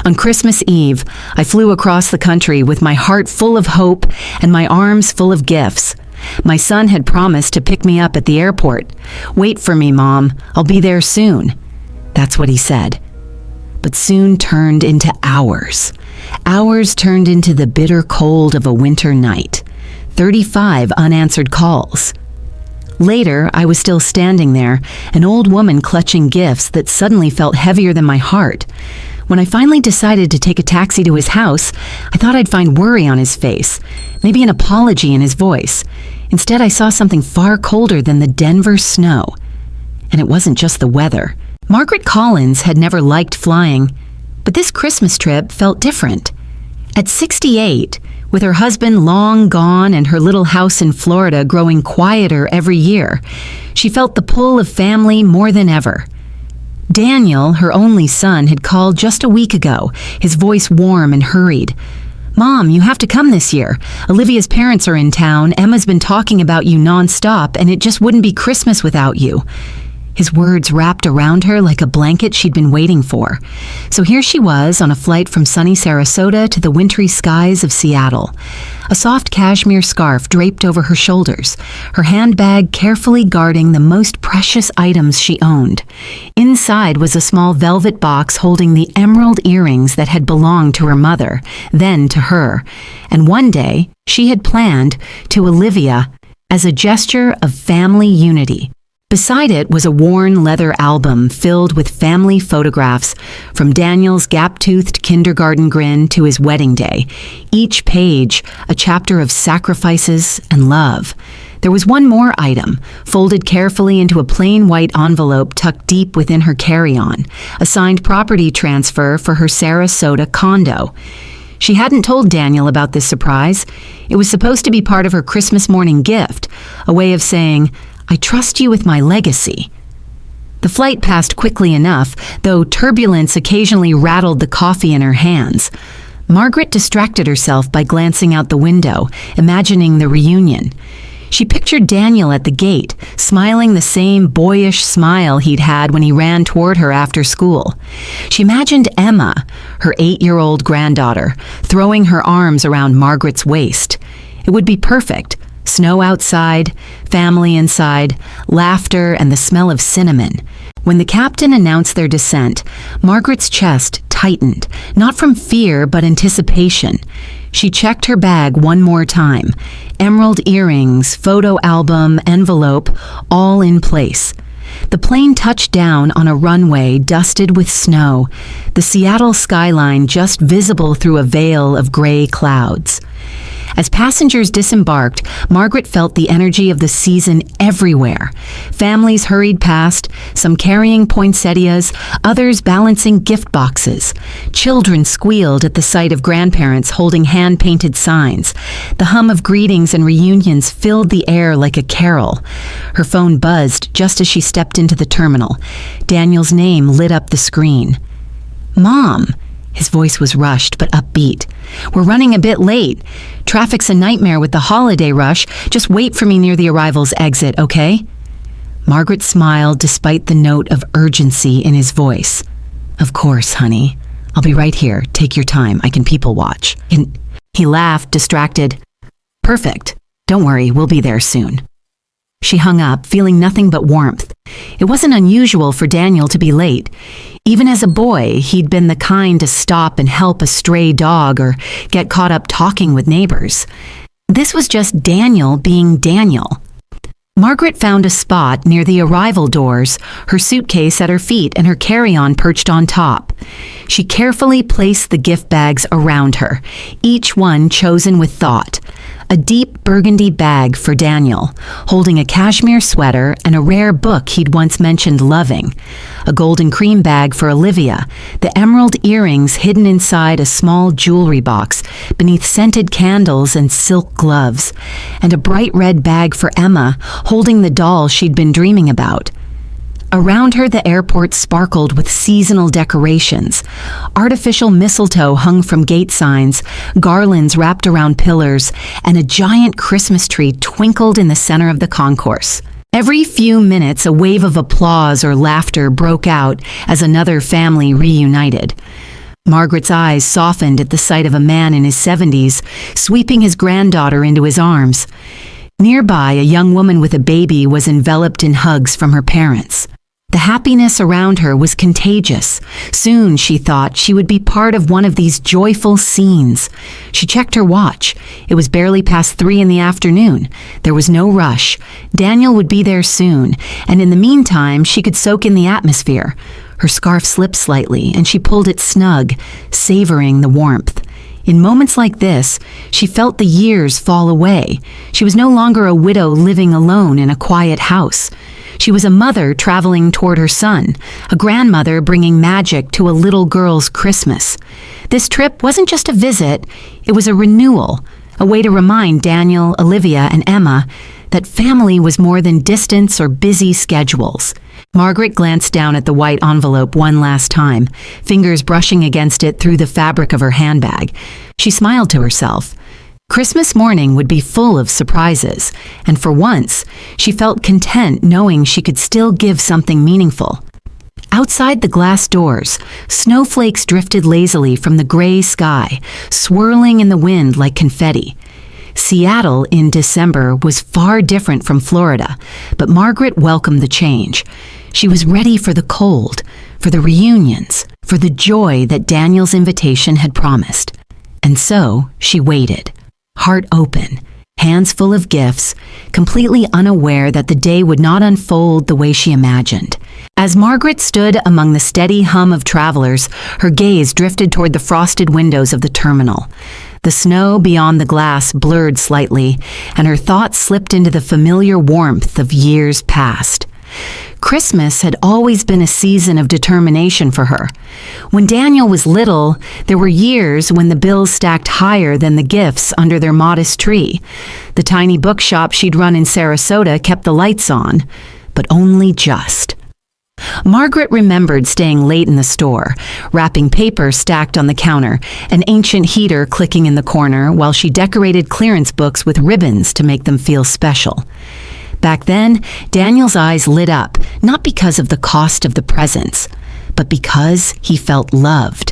On Christmas Eve, I flew across the country with my heart full of hope and my arms full of gifts. My son had promised to pick me up at the airport. "Wait for me, Mom. I'll be there soon." That's what he said. But soon turned into hours. Hours turned into the bitter cold of a winter night. 35 unanswered calls. Later, I was still standing there, an old woman clutching gifts that suddenly felt heavier than my heart. When I finally decided to take a taxi to his house, I thought I'd find worry on his face, maybe an apology in his voice. Instead, I saw something far colder than the Denver snow. And it wasn't just the weather. Margaret Collins had never liked flying, but this Christmas trip felt different. At 68, with her husband long gone and her little house in Florida growing quieter every year, she felt the pull of family more than ever. Daniel, her only son, had called just a week ago, his voice warm and hurried. "Mom, you have to come this year. Olivia's parents are in town. Emma's been talking about you nonstop, and it just wouldn't be Christmas without you." His words wrapped around her like a blanket she'd been waiting for. So here she was on a flight from sunny Sarasota to the wintry skies of Seattle. A soft cashmere scarf draped over her shoulders, her handbag carefully guarding the most precious items she owned. Inside was a small velvet box holding the emerald earrings that had belonged to her mother, then to her. And one day, she had planned to Olivia as a gesture of family unity. Beside it was a worn leather album filled with family photographs, from Daniel's gap-toothed kindergarten grin to his wedding day, each page a chapter of sacrifices and love. There was one more item, folded carefully into a plain white envelope tucked deep within her carry-on, a signed property transfer for her Sarasota condo. She hadn't told Daniel about this surprise. It was supposed to be part of her Christmas morning gift, a way of saying, "I trust you with my legacy." The flight passed quickly enough, though turbulence occasionally rattled the coffee in her hands. Margaret distracted herself by glancing out the window, imagining the reunion. She pictured Daniel at the gate, smiling the same boyish smile he'd had when he ran toward her after school. She imagined Emma, her 8-year-old granddaughter, throwing her arms around Margaret's waist. It would be perfect. Snow outside, family inside, laughter, and the smell of cinnamon. When the captain announced their descent, Margaret's chest tightened, not from fear but anticipation. She checked her bag one more time. Emerald earrings, photo album, envelope, all in place. The plane touched down on a runway dusted with snow, the Seattle skyline just visible through a veil of gray clouds. As passengers disembarked, Margaret felt the energy of the season everywhere. Families hurried past, some carrying poinsettias, others balancing gift boxes. Children squealed at the sight of grandparents holding hand-painted signs. The hum of greetings and reunions filled the air like a carol. Her phone buzzed just as she stepped into the terminal. Daniel's name lit up the screen. "Mom!" His voice was rushed but upbeat. "We're running a bit late. Traffic's a nightmare with the holiday rush. Just wait for me near the arrivals exit, okay?" Margaret smiled despite the note of urgency in his voice. "Of course, honey. I'll be right here. Take your time. I can people watch." And he laughed, distracted. "Perfect. Don't worry, we'll be there soon." She hung up, feeling nothing but warmth. It wasn't unusual for Daniel to be late. Even as a boy, he'd been the kind to stop and help a stray dog or get caught up talking with neighbors. This was just Daniel being Daniel. Margaret found a spot near the arrival doors, her suitcase at her feet and her carry-on perched on top. She carefully placed the gift bags around her, each one chosen with thought. A deep burgundy bag for Daniel, holding a cashmere sweater and a rare book he'd once mentioned loving. A golden cream bag for Olivia, the emerald earrings hidden inside a small jewelry box beneath scented candles and silk gloves. And a bright red bag for Emma, holding the doll she'd been dreaming about. Around her, the airport sparkled with seasonal decorations. Artificial mistletoe hung from gate signs, garlands wrapped around pillars, and a giant Christmas tree twinkled in the center of the concourse. Every few minutes, a wave of applause or laughter broke out as another family reunited. Margaret's eyes softened at the sight of a man in his 70s, sweeping his granddaughter into his arms. Nearby, a young woman with a baby was enveloped in hugs from her parents. The happiness around her was contagious. Soon, she thought, she would be part of one of these joyful scenes. She checked her watch. It was barely past 3 in the afternoon. There was no rush. Daniel would be there soon, and in the meantime, she could soak in the atmosphere. Her scarf slipped slightly, and she pulled it snug, savoring the warmth. In moments like this, she felt the years fall away. She was no longer a widow living alone in a quiet house. She was a mother traveling toward her son, a grandmother bringing magic to a little girl's Christmas. This trip wasn't just a visit, it was a renewal, a way to remind Daniel, Olivia, and Emma that family was more than distance or busy schedules. Margaret glanced down at the white envelope one last time, fingers brushing against it through the fabric of her handbag. She smiled to herself. Christmas morning would be full of surprises, and for once, she felt content knowing she could still give something meaningful. Outside the glass doors, snowflakes drifted lazily from the gray sky, swirling in the wind like confetti. Seattle in December was far different from Florida, but Margaret welcomed the change. She was ready for the cold, for the reunions, for the joy that Daniel's invitation had promised. And so she waited, heart open, hands full of gifts, completely unaware that the day would not unfold the way she imagined. As Margaret stood among the steady hum of travelers, her gaze drifted toward the frosted windows of the terminal. The snow beyond the glass blurred slightly, and her thoughts slipped into the familiar warmth of years past. Christmas had always been a season of determination for her. When Daniel was little, there were years when the bills stacked higher than the gifts under their modest tree. The tiny bookshop she'd run in Sarasota kept the lights on, but only just. Margaret remembered staying late in the store, wrapping paper stacked on the counter, an ancient heater clicking in the corner while she decorated clearance books with ribbons to make them feel special. Back then, Daniel's eyes lit up, not because of the cost of the presents, but because he felt loved.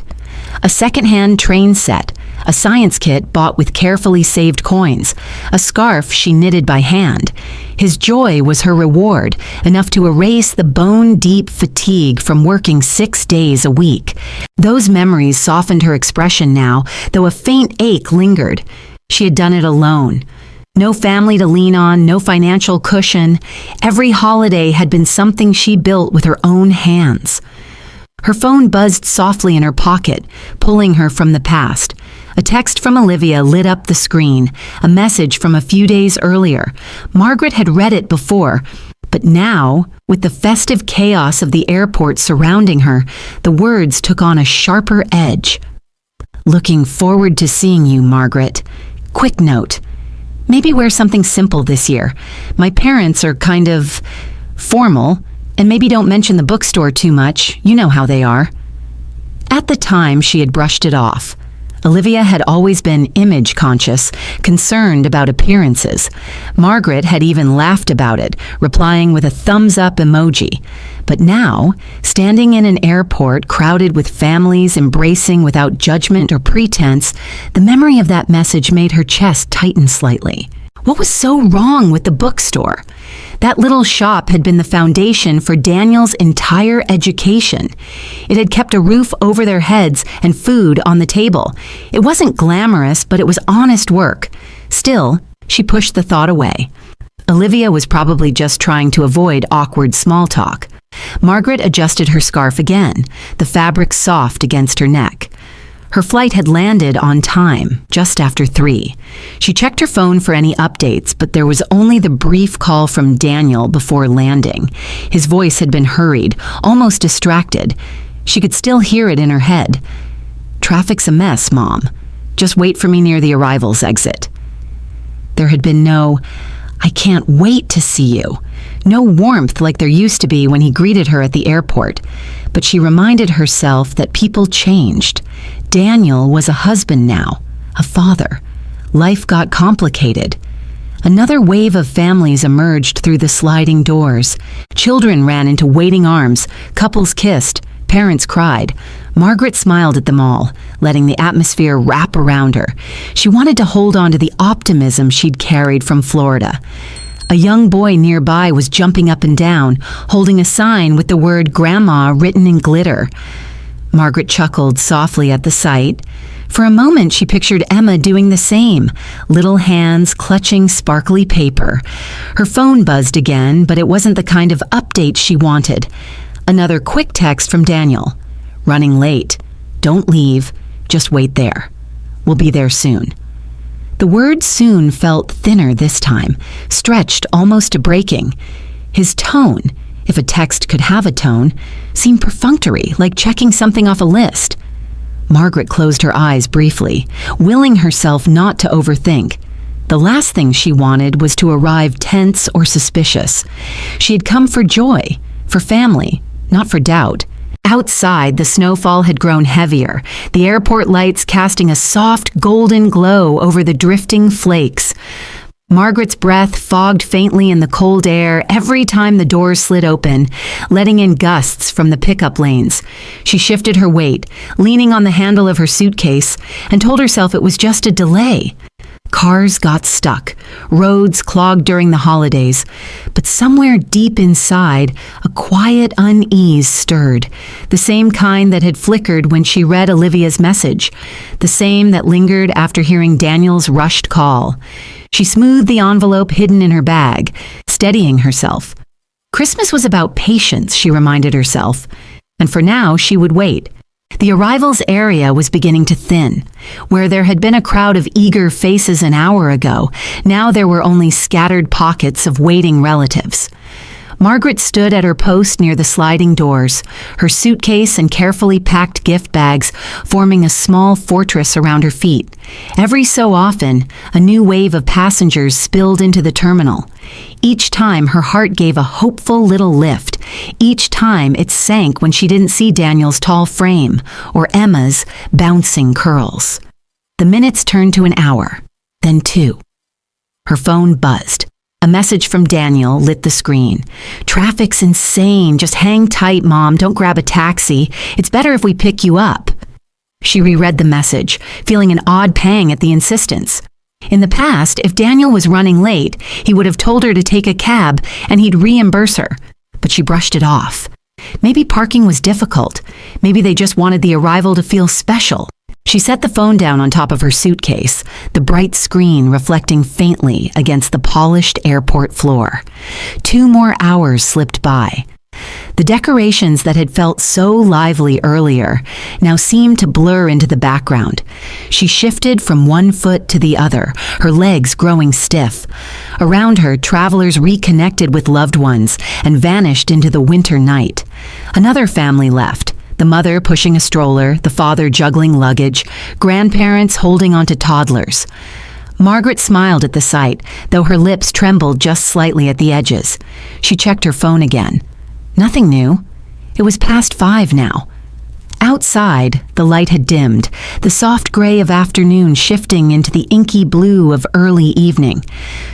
A second-hand train set, a science kit bought with carefully saved coins, a scarf she knitted by hand. His joy was her reward, enough to erase the bone-deep fatigue from working 6 days a week. Those memories softened her expression now, though a faint ache lingered. She had done it alone. No family to lean on, no financial cushion. Every holiday had been something she built with her own hands. Her phone buzzed softly in her pocket, pulling her from the past. A text from Olivia lit up the screen, a message from a few days earlier. Margaret had read it before, but now, with the festive chaos of the airport surrounding her, the words took on a sharper edge. Looking forward to seeing you, Margaret. Quick note. Maybe wear something simple this year. My parents are kind of formal, and maybe don't mention the bookstore too much. You know how they are. At the time, she had brushed it off. Olivia had always been image conscious, concerned about appearances. Margaret had even laughed about it, replying with a thumbs-up emoji. But now, standing in an airport crowded with families embracing without judgment or pretense, the memory of that message made her chest tighten slightly. What was so wrong with the bookstore? That little shop had been the foundation for Daniel's entire education. It had kept a roof over their heads and food on the table. It wasn't glamorous, but it was honest work. Still, she pushed the thought away. Olivia was probably just trying to avoid awkward small talk. Margaret adjusted her scarf again, the fabric soft against her neck. Her flight had landed on time, just after 3. She checked her phone for any updates, but there was only the brief call from Daniel before landing. His voice had been hurried, almost distracted. She could still hear it in her head. "Traffic's a mess, Mom. Just wait for me near the arrivals exit." There had been no, "I can't wait to see you," no warmth like there used to be when he greeted her at the airport. But she reminded herself that people changed. Daniel was a husband now, a father. Life got complicated. Another wave of families emerged through the sliding doors. Children ran into waiting arms, couples kissed, Parents cried. Margaret smiled at them all, letting the atmosphere wrap around her. She wanted to hold on to the optimism she'd carried from Florida. A young boy nearby was jumping up and down, holding a sign with the word Grandma written in glitter. Margaret chuckled softly at the sight. For a moment, she pictured Emma doing the same, little hands clutching sparkly paper. Her phone buzzed again, but it wasn't the kind of update she wanted. Another quick text from Daniel. Running late. Don't leave. Just wait there. We'll be there soon. The word soon felt thinner this time, stretched almost to breaking. His tone, if a text could have a tone, seemed perfunctory, like checking something off a list. Margaret closed her eyes briefly, willing herself not to overthink. The last thing she wanted was to arrive tense or suspicious. She had come for joy, for family, not for doubt. Outside, the snowfall had grown heavier, the airport lights casting a soft golden glow over the drifting flakes. Margaret's breath fogged faintly in the cold air every time the doors slid open, letting in gusts from the pickup lanes. She shifted her weight, leaning on the handle of her suitcase, and told herself it was just a delay. Cars got stuck, roads clogged during the holidays, but somewhere deep inside, a quiet unease stirred, the same kind that had flickered when she read Olivia's message, the same that lingered after hearing Daniel's rushed call. She smoothed the envelope hidden in her bag, steadying herself. Christmas was about patience, she reminded herself, and for now she would wait. The arrivals area was beginning to thin. Where there had been a crowd of eager faces an hour ago, now there were only scattered pockets of waiting relatives. Margaret stood at her post near the sliding doors, her suitcase and carefully packed gift bags forming a small fortress around her feet. Every so often, a new wave of passengers spilled into the terminal. Each time, her heart gave a hopeful little lift. Each time, it sank when she didn't see Daniel's tall frame or Emma's bouncing curls. The minutes turned to an hour, then 2. Her phone buzzed. A message from Daniel lit the screen. Traffic's insane. Just hang tight, Mom. Don't grab a taxi. It's better if we pick you up. She reread the message, feeling an odd pang at the insistence. In the past, if Daniel was running late, he would have told her to take a cab and he'd reimburse her. But she brushed it off. Maybe parking was difficult. Maybe they just wanted the arrival to feel special. She set the phone down on top of her suitcase, the bright screen reflecting faintly against the polished airport floor. 2 more hours slipped by. The decorations that had felt so lively earlier now seemed to blur into the background. She shifted from one foot to the other, her legs growing stiff. Around her, travelers reconnected with loved ones and vanished into the winter night. Another family left. The mother pushing a stroller, the father juggling luggage, grandparents holding onto toddlers. Margaret smiled at the sight, though her lips trembled just slightly at the edges. She checked her phone again. Nothing new. It was past 5 now. Outside, the light had dimmed, the soft gray of afternoon shifting into the inky blue of early evening.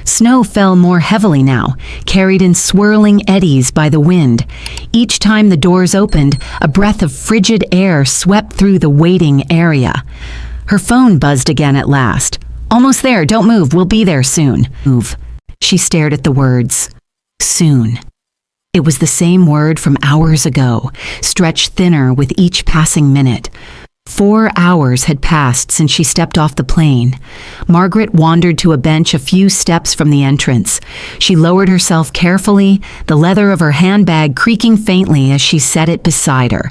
Snow fell more heavily now, carried in swirling eddies by the wind. Each time the doors opened, a breath of frigid air swept through the waiting area. Her phone buzzed again at last. Almost there, don't move, we'll be there soon. Move. She stared at the words. Soon. It was the same word from hours ago, stretched thinner with each passing minute. 4 hours had passed since she stepped off the plane. Margaret wandered to a bench a few steps from the entrance. She lowered herself carefully, the leather of her handbag creaking faintly as she set it beside her.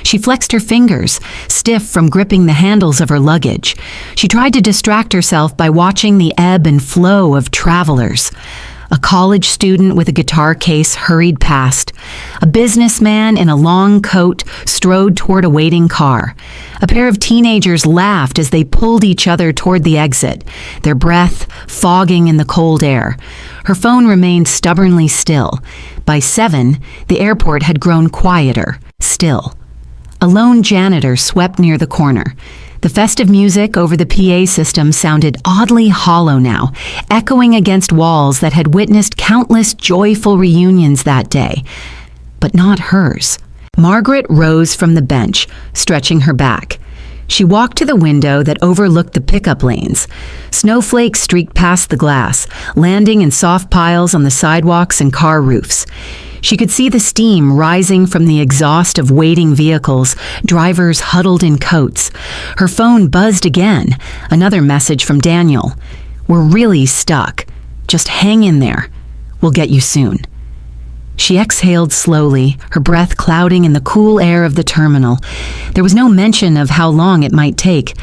She flexed her fingers, stiff from gripping the handles of her luggage. She tried to distract herself by watching the ebb and flow of travelers. A college student with a guitar case hurried past. A businessman in a long coat strode toward a waiting car. A pair of teenagers laughed as they pulled each other toward the exit, their breath fogging in the cold air. Her phone remained stubbornly still. By 7, the airport had grown quieter, still. A lone janitor swept near the corner. The festive music over the PA system sounded oddly hollow now, echoing against walls that had witnessed countless joyful reunions that day. But not hers. Margaret rose from the bench, stretching her back. She walked to the window that overlooked the pickup lanes. Snowflakes streaked past the glass, landing in soft piles on the sidewalks and car roofs. She could see the steam rising from the exhaust of waiting vehicles, drivers huddled in coats. Her phone buzzed again, another message from Daniel. "We're really stuck. Just hang in there. We'll get you soon." She exhaled slowly, her breath clouding in the cool air of the terminal. There was no mention of how long it might take.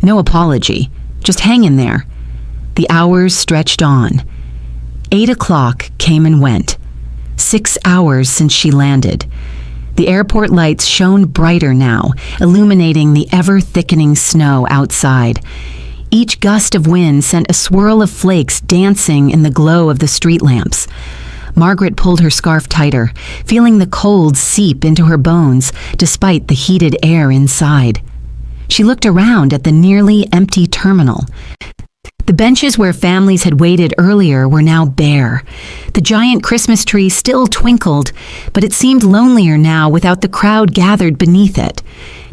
No apology. Just hang in there. The hours stretched on. 8 o'clock came and went. 6 hours since she landed. The airport lights shone brighter now, illuminating the ever-thickening snow outside. Each gust of wind sent a swirl of flakes dancing in the glow of the street lamps. Margaret pulled her scarf tighter, feeling the cold seep into her bones despite the heated air inside. She looked around at the nearly empty terminal. The benches where families had waited earlier were now bare. The giant Christmas tree still twinkled, but it seemed lonelier now without the crowd gathered beneath it.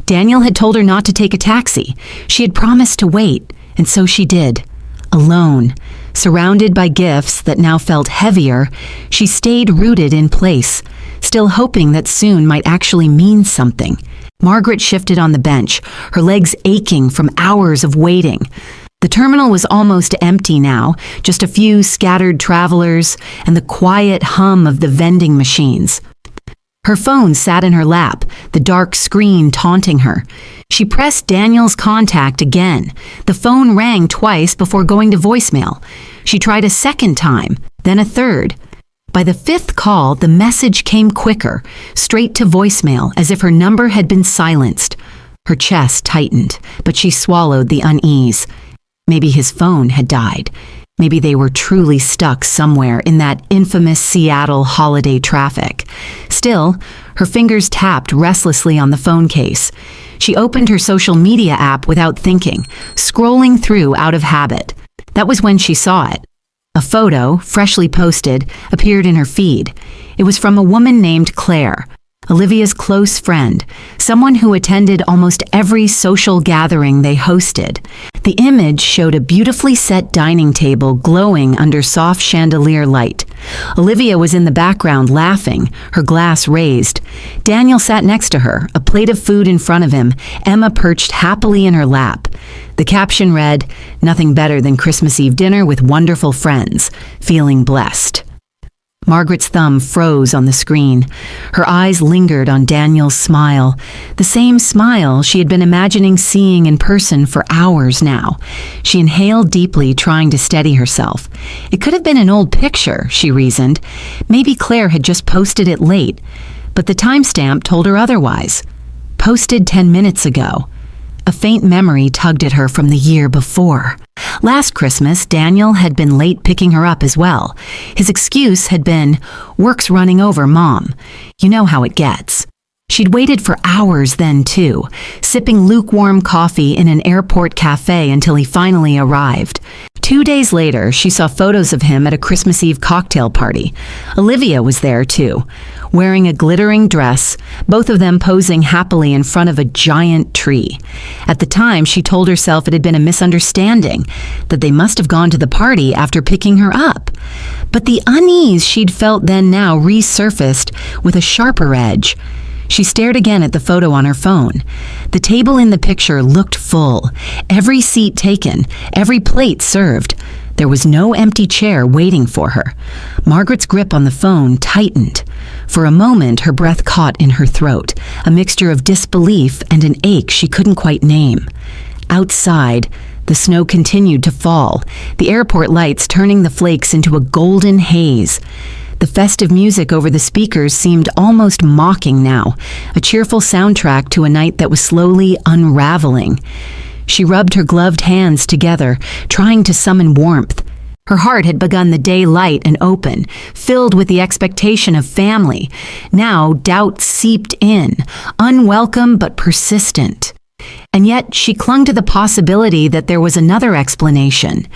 Daniel had told her not to take a taxi. She had promised to wait, and so she did. Alone, surrounded by gifts that now felt heavier, she stayed rooted in place, still hoping that soon might actually mean something. Margaret shifted on the bench, her legs aching from hours of waiting. The terminal was almost empty now, just a few scattered travelers and the quiet hum of the vending machines. Her phone sat in her lap, the dark screen taunting her. She pressed Daniel's contact again. The phone rang twice before going to voicemail. She tried a second time, then a third. By the fifth call, the message came quicker, straight to voicemail, as if her number had been silenced. Her chest tightened, but she swallowed the unease. Maybe his phone had died. Maybe they were truly stuck somewhere in that infamous Seattle holiday traffic. Still, her fingers tapped restlessly on the phone case. She opened her social media app without thinking, scrolling through out of habit. That was when she saw it. A photo, freshly posted, appeared in her feed. It was from a woman named Claire, Olivia's close friend, someone who attended almost every social gathering they hosted. The image showed a beautifully set dining table glowing under soft chandelier light. Olivia was in the background laughing, her glass raised. Daniel sat next to her, a plate of food in front of him, Emma perched happily in her lap. The caption read, "Nothing better than Christmas Eve dinner with wonderful friends. Feeling blessed." Margaret's thumb froze on the screen. Her eyes lingered on Daniel's smile, the same smile she had been imagining seeing in person for hours now. She inhaled deeply, trying to steady herself. It could have been an old picture, she reasoned. Maybe Claire had just posted it late, but the timestamp told her otherwise. Posted 10 minutes ago. A faint memory tugged at her from the year before. Last Christmas, Daniel had been late picking her up as well. His excuse had been, "Work's running over, Mom. You know how it gets." She'd waited for hours then, too, sipping lukewarm coffee in an airport cafe until he finally arrived. 2 days later, she saw photos of him at a Christmas Eve cocktail party. Olivia was there, too, wearing a glittering dress, both of them posing happily in front of a giant tree. At the time, she told herself it had been a misunderstanding, that they must have gone to the party after picking her up. But the unease she'd felt then now resurfaced with a sharper edge. She stared again at the photo on her phone. The table in the picture looked full, every seat taken, every plate served. There was no empty chair waiting for her. Margaret's grip on the phone tightened. For a moment, her breath caught in her throat, a mixture of disbelief and an ache she couldn't quite name. Outside, the snow continued to fall, the airport lights turning the flakes into a golden haze. The festive music over the speakers seemed almost mocking now, a cheerful soundtrack to a night that was slowly unraveling. She rubbed her gloved hands together, trying to summon warmth. Her heart had begun the day light and open, filled with the expectation of family. Now doubt seeped in, unwelcome but persistent. And yet she clung to the possibility that there was another explanation.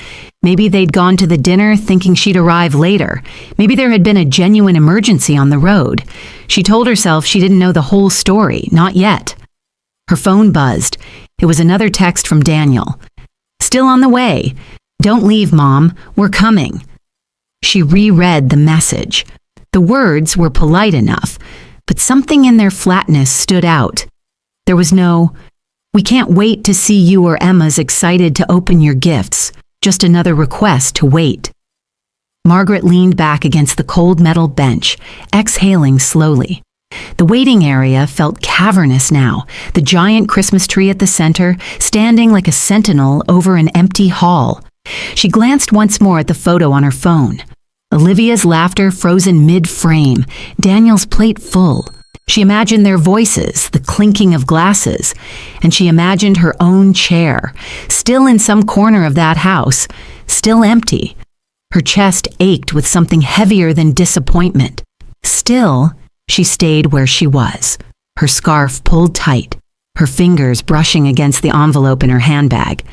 Maybe they'd gone to the dinner thinking she'd arrive later. Maybe there had been a genuine emergency on the road. She told herself she didn't know the whole story, not yet. Her phone buzzed. It was another text from Daniel. "Still on the way. Don't leave, Mom. We're coming." She reread the message. The words were polite enough, but something in their flatness stood out. There was no, "We can't wait to see you or Emma's excited to open your gifts," just another request to wait. Margaret leaned back against the cold metal bench, exhaling slowly. The waiting area felt cavernous now, the giant Christmas tree at the center, standing like a sentinel over an empty hall. She glanced once more at the photo on her phone. Olivia's laughter frozen mid-frame, Daniel's plate full. She imagined their voices, the clinking of glasses, and she imagined her own chair, still in some corner of that house, still empty. Her chest ached with something heavier than disappointment. Still, she stayed where she was, her scarf pulled tight, her fingers brushing against the envelope in her handbag.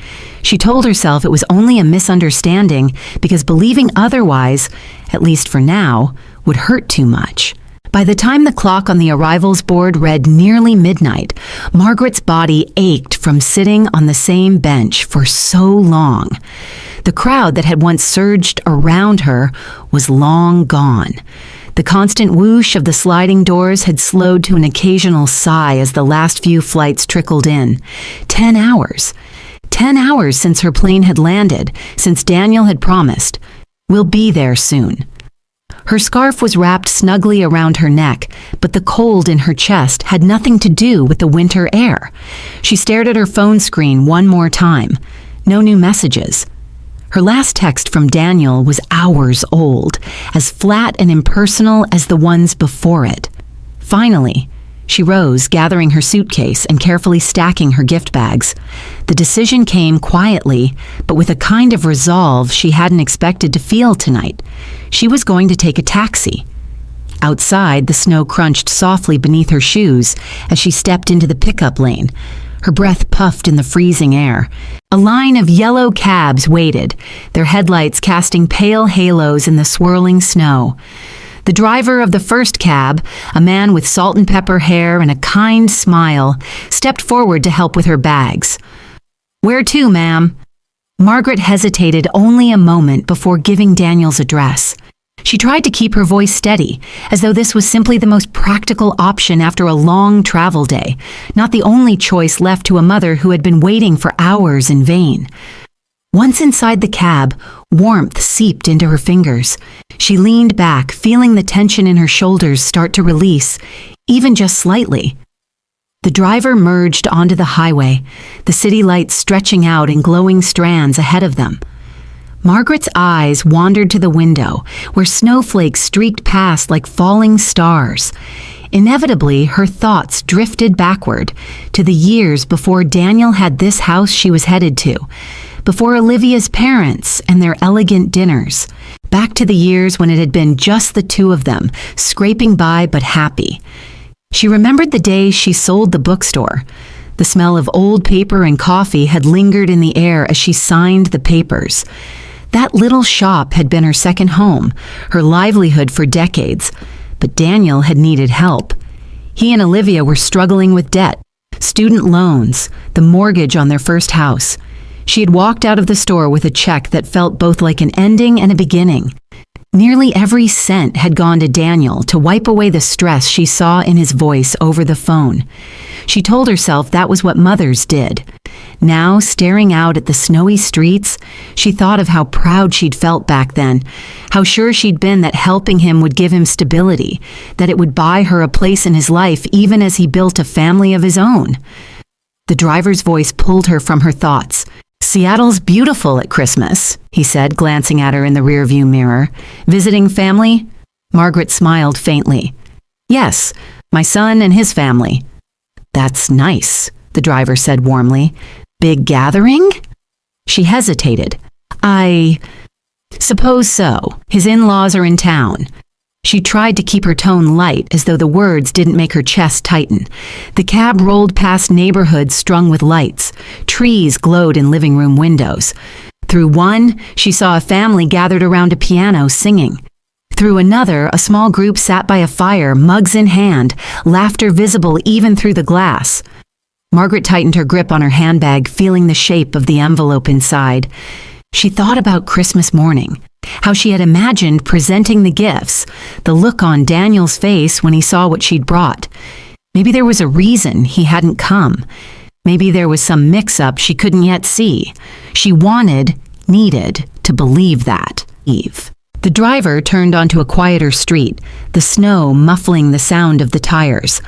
She told herself it was only a misunderstanding because believing otherwise, at least for now, would hurt too much. By the time the clock on the arrivals board read nearly midnight, Margaret's body ached from sitting on the same bench for so long. The crowd that had once surged around her was long gone. The constant whoosh of the sliding doors had slowed to an occasional sigh as the last few flights trickled in. 10 hours. 10 hours since her plane had landed, since Daniel had promised, "We'll be there soon." Her scarf was wrapped snugly around her neck, but the cold in her chest had nothing to do with the winter air. She stared at her phone screen one more time. No new messages. Her last text from Daniel was hours old, as flat and impersonal as the ones before it. Finally, she rose, gathering her suitcase and carefully stacking her gift bags. The decision came quietly, but with a kind of resolve she hadn't expected to feel tonight. She was going to take a taxi. Outside, the snow crunched softly beneath her shoes as she stepped into the pickup lane. Her breath puffed in the freezing air. A line of yellow cabs waited, their headlights casting pale halos in the swirling snow. The driver of the first cab, a man with salt and pepper hair and a kind smile, stepped forward to help with her bags. "Where to, ma'am?" Margaret hesitated only a moment before giving Daniel's address. She tried to keep her voice steady, as though this was simply the most practical option after a long travel day, not the only choice left to a mother who had been waiting for hours in vain. Once inside the cab, warmth seeped into her fingers. She leaned back, feeling the tension in her shoulders start to release, even just slightly. The driver merged onto the highway, the city lights stretching out in glowing strands ahead of them. Margaret's eyes wandered to the window, where snowflakes streaked past like falling stars. Inevitably, her thoughts drifted backward to the years before Daniel had this house she was headed to, before Olivia's parents and their elegant dinners, back to the years when it had been just the two of them, scraping by but happy. She remembered the day she sold the bookstore. The smell of old paper and coffee had lingered in the air as she signed the papers. That little shop had been her second home, her livelihood for decades, but Daniel had needed help. He and Olivia were struggling with debt, student loans, the mortgage on their first house. She had walked out of the store with a check that felt both like an ending and a beginning. Nearly every cent had gone to Daniel to wipe away the stress she saw in his voice over the phone. She told herself that was what mothers did. Now, staring out at the snowy streets, she thought of how proud she'd felt back then, how sure she'd been that helping him would give him stability, that it would buy her a place in his life even as he built a family of his own. The driver's voice pulled her from her thoughts. "Seattle's beautiful at Christmas," he said, glancing at her in the rearview mirror. "Visiting family?" Margaret smiled faintly. "Yes, my son and his family." "That's nice," the driver said warmly. "Big gathering?" She hesitated. "I suppose so. His in-laws are in town." She tried to keep her tone light, as though the words didn't make her chest tighten. The cab rolled past neighborhoods strung with lights. Trees glowed in living room windows. Through one, she saw a family gathered around a piano singing. Through another, a small group sat by a fire, mugs in hand, laughter visible even through the glass. Margaret tightened her grip on her handbag, feeling the shape of the envelope inside. She thought about Christmas morning, how she had imagined presenting the gifts, the look on Daniel's face when he saw what she'd brought. Maybe there was a reason he hadn't come. Maybe there was some mix-up she couldn't yet see. She needed to believe that. Eve. The driver turned onto a quieter street, the snow muffling the sound of the tires.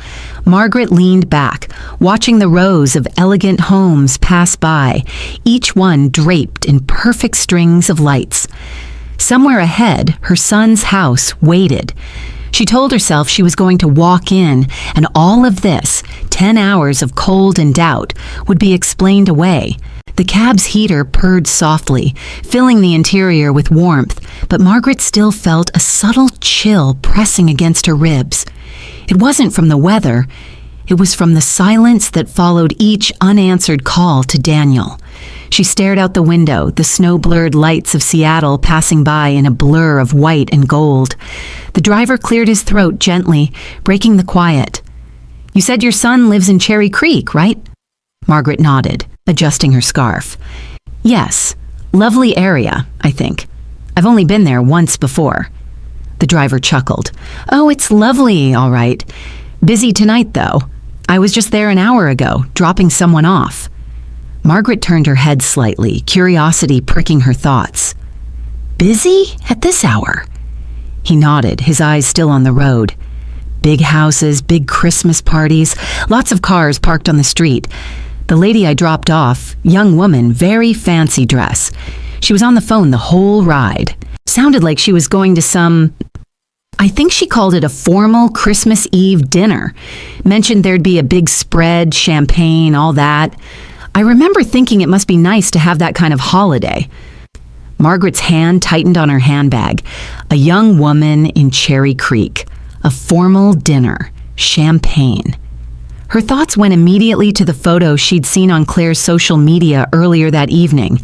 Margaret leaned back, watching the rows of elegant homes pass by, each one draped in perfect strings of lights. Somewhere ahead, her son's house waited. She told herself she was going to walk in, and all of this, 10 hours of cold and doubt, would be explained away. The cab's heater purred softly, filling the interior with warmth, but Margaret still felt a subtle chill pressing against her ribs. It wasn't from the weather. It was from the silence that followed each unanswered call to Daniel. She stared out the window, the snow-blurred lights of Seattle passing by in a blur of white and gold. The driver cleared his throat gently, breaking the quiet. "You said your son lives in Cherry Creek, right?" Margaret nodded, adjusting her scarf. "Yes, lovely area, I think. I've only been there once before." The driver chuckled. "Oh, it's lovely, all right. Busy tonight, though. I was just there an hour ago, dropping someone off." Margaret turned her head slightly, curiosity pricking her thoughts. "Busy at this hour?" He nodded, his eyes still on the road. Big houses, big Christmas parties, lots of cars parked on the street. The lady I dropped off, young woman, very fancy dress. She was on the phone the whole ride. Sounded like she was going to some, I think she called it a formal Christmas Eve dinner. Mentioned there'd be a big spread, champagne, all that. I remember thinking it must be nice to have that kind of holiday. Margaret's hand tightened on her handbag. A young woman in Cherry Creek. A formal dinner. Champagne. Her thoughts went immediately to the photo she'd seen on Claire's social media earlier that evening.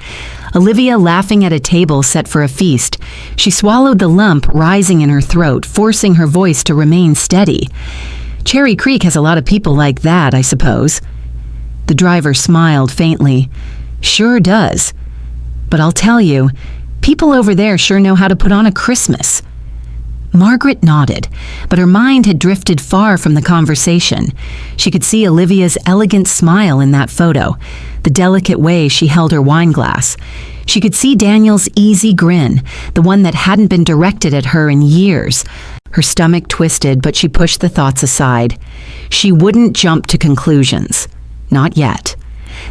Olivia laughing at a table set for a feast. She swallowed the lump rising in her throat, forcing her voice to remain steady. Cherry Creek has a lot of people like that, I suppose. The driver smiled faintly. Sure does. But I'll tell you, people over there sure know how to put on a Christmas. Margaret nodded, but her mind had drifted far from the conversation. She could see Olivia's elegant smile in that photo, the delicate way she held her wine glass. She could see Daniel's easy grin, the one that hadn't been directed at her in years. Her stomach twisted, but she pushed the thoughts aside. She wouldn't jump to conclusions. Not yet.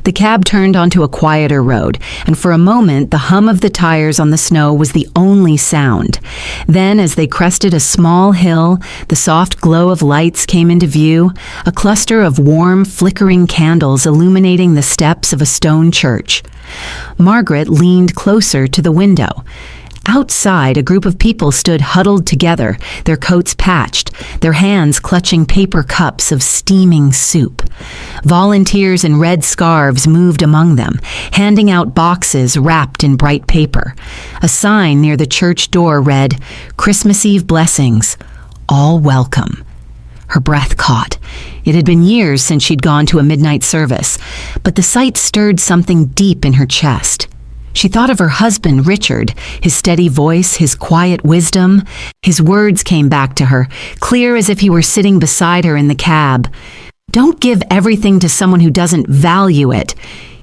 The cab turned onto a quieter road, and for a moment the hum of the tires on the snow was the only sound. Then, as they crested a small hill, the soft glow of lights came into view, a cluster of warm, flickering candles illuminating the steps of a stone church. Margaret leaned closer to the window. Outside, a group of people stood huddled together, their coats patched, their hands clutching paper cups of steaming soup. Volunteers in red scarves moved among them, handing out boxes wrapped in bright paper. A sign near the church door read, "Christmas Eve blessings, all welcome." Her breath caught. It had been years since she'd gone to a midnight service, but the sight stirred something deep in her chest. She thought of her husband, Richard, his steady voice, his quiet wisdom. His words came back to her, clear as if he were sitting beside her in the cab. Don't give everything to someone who doesn't value it.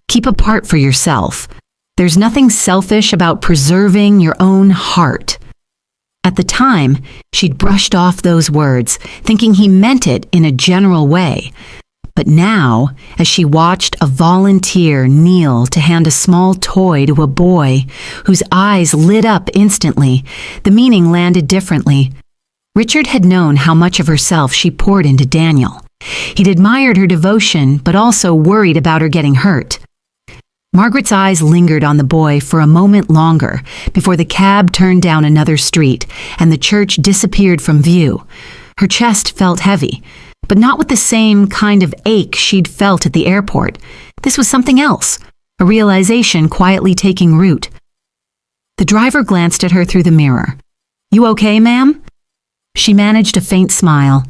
Keep a part for yourself. There's nothing selfish about preserving your own heart. At the time, she'd brushed off those words, thinking he meant it in a general way. But now, as she watched a volunteer kneel to hand a small toy to a boy whose eyes lit up instantly, the meaning landed differently. Richard had known how much of herself she poured into Daniel. He'd admired her devotion, but also worried about her getting hurt. Margaret's eyes lingered on the boy for a moment longer before the cab turned down another street and the church disappeared from view. Her chest felt heavy, but not with the same kind of ache she'd felt at the airport. This was something else, a realization quietly taking root. The driver glanced at her through the mirror. "You okay, ma'am?" She managed a faint smile.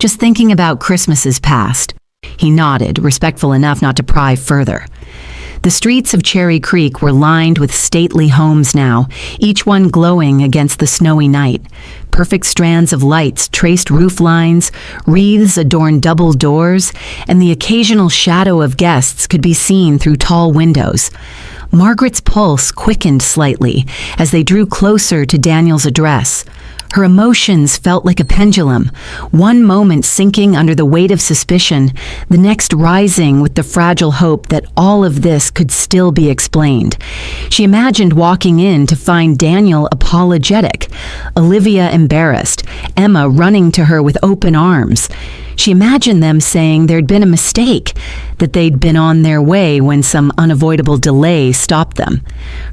"Just thinking about Christmases past." He nodded, respectful enough not to pry further. The streets of Cherry Creek were lined with stately homes now, each one glowing against the snowy night. Perfect strands of lights traced roof lines, wreaths adorned double doors, and the occasional shadow of guests could be seen through tall windows. Margaret's pulse quickened slightly as they drew closer to Daniel's address. Her emotions felt like a pendulum, one moment sinking under the weight of suspicion, the next rising with the fragile hope that all of this could still be explained. She imagined walking in to find Daniel apologetic, Olivia embarrassed, Emma running to her with open arms. She imagined them saying there'd been a mistake, that they'd been on their way when some unavoidable delay stopped them.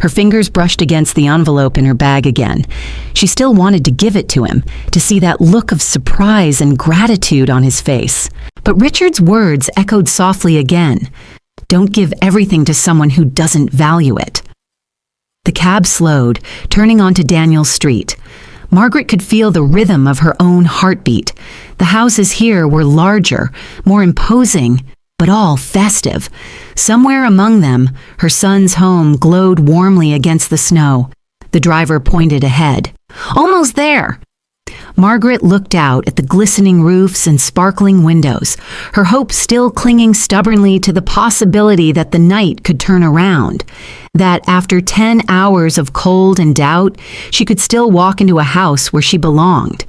Her fingers brushed against the envelope in her bag again. She still wanted to give it to him, to see that look of surprise and gratitude on his face. But Richard's words echoed softly again. "Don't give everything to someone who doesn't value it." The cab slowed, turning onto Daniel's street. Margaret could feel the rhythm of her own heartbeat. The houses here were larger, more imposing, but all festive. Somewhere among them, her son's home glowed warmly against the snow. The driver pointed ahead. "Almost there!" Margaret looked out at the glistening roofs and sparkling windows, her hope still clinging stubbornly to the possibility that the night could turn around, that after 10 hours of cold and doubt, she could still walk into a house where she belonged.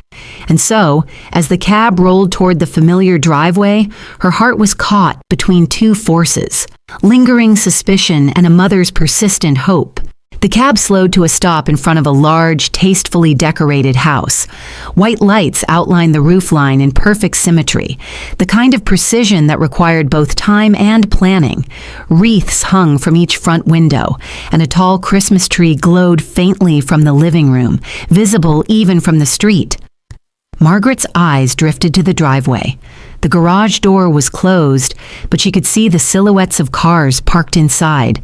And so, as the cab rolled toward the familiar driveway, her heart was caught between two forces, lingering suspicion and a mother's persistent hope. The cab slowed to a stop in front of a large, tastefully decorated house. White lights outlined the roofline in perfect symmetry, the kind of precision that required both time and planning. Wreaths hung from each front window, and a tall Christmas tree glowed faintly from the living room, visible even from the street. Margaret's eyes drifted to the driveway. The garage door was closed, but she could see the silhouettes of cars parked inside.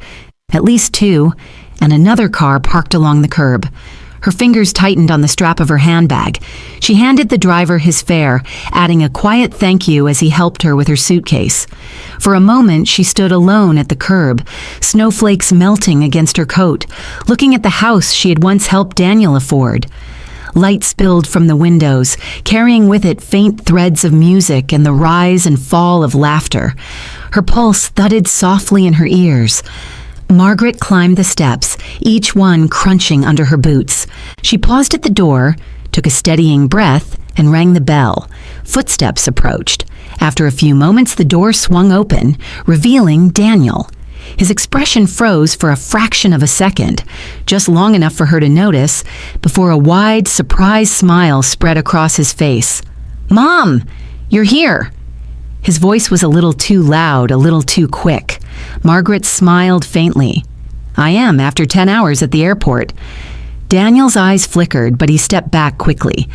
At least two, and another car parked along the curb. Her fingers tightened on the strap of her handbag. She handed the driver his fare, adding a quiet thank you as he helped her with her suitcase. For a moment, she stood alone at the curb, snowflakes melting against her coat, looking at the house she had once helped Daniel afford. Light spilled from the windows, carrying with it faint threads of music and the rise and fall of laughter. Her pulse thudded softly in her ears. Margaret climbed the steps, each one crunching under her boots. She paused at the door, took a steadying breath, and rang the bell. Footsteps approached. After a few moments, the door swung open, revealing Daniel. His expression froze for a fraction of a second, just long enough for her to notice, before a wide, surprised smile spread across his face. "Mom, you're here!" His voice was a little too loud, a little too quick. Margaret smiled faintly. "I am, after 10 hours at the airport." Daniel's eyes flickered, but he stepped back quickly.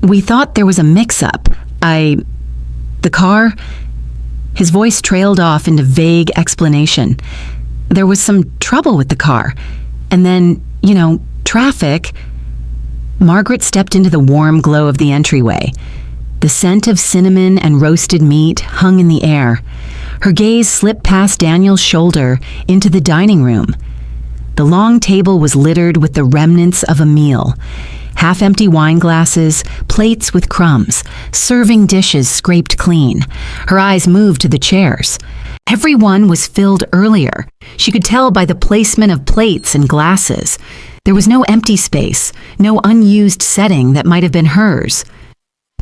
We thought there was a mix-up. The car..." His voice trailed off into vague explanation. "There was some trouble with the car. And then, traffic." Margaret stepped into the warm glow of the entryway. The scent of cinnamon and roasted meat hung in the air. Her gaze slipped past Daniel's shoulder into the dining room. The long table was littered with the remnants of a meal. Half-empty wine glasses, plates with crumbs, serving dishes scraped clean. Her eyes moved to the chairs. Everyone was filled earlier. She could tell by the placement of plates and glasses. There was no empty space, no unused setting that might have been hers.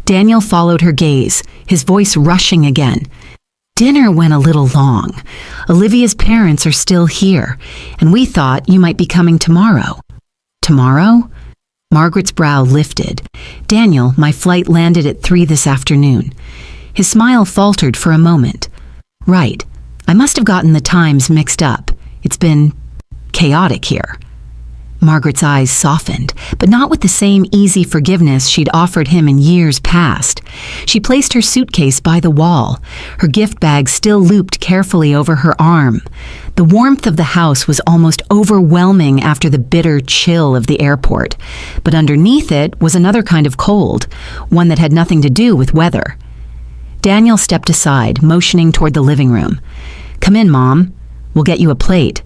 Daniel followed her gaze, his voice rushing again. "Dinner went a little long. Olivia's parents are still here, and we thought you might be coming tomorrow." "Tomorrow?" Margaret's brow lifted. "Daniel, my flight landed at 3 this afternoon." His smile faltered for a moment. "Right. I must have gotten the times mixed up. It's been chaotic here. Margaret's eyes softened, but not with the same easy forgiveness she'd offered him in years past. She placed her suitcase by the wall, her gift bag still looped carefully over her arm. The warmth of the house was almost overwhelming after the bitter chill of the airport, but underneath it was another kind of cold, one that had nothing to do with weather. Daniel stepped aside, motioning toward the living room. "Come in, Mom. We'll get you a plate."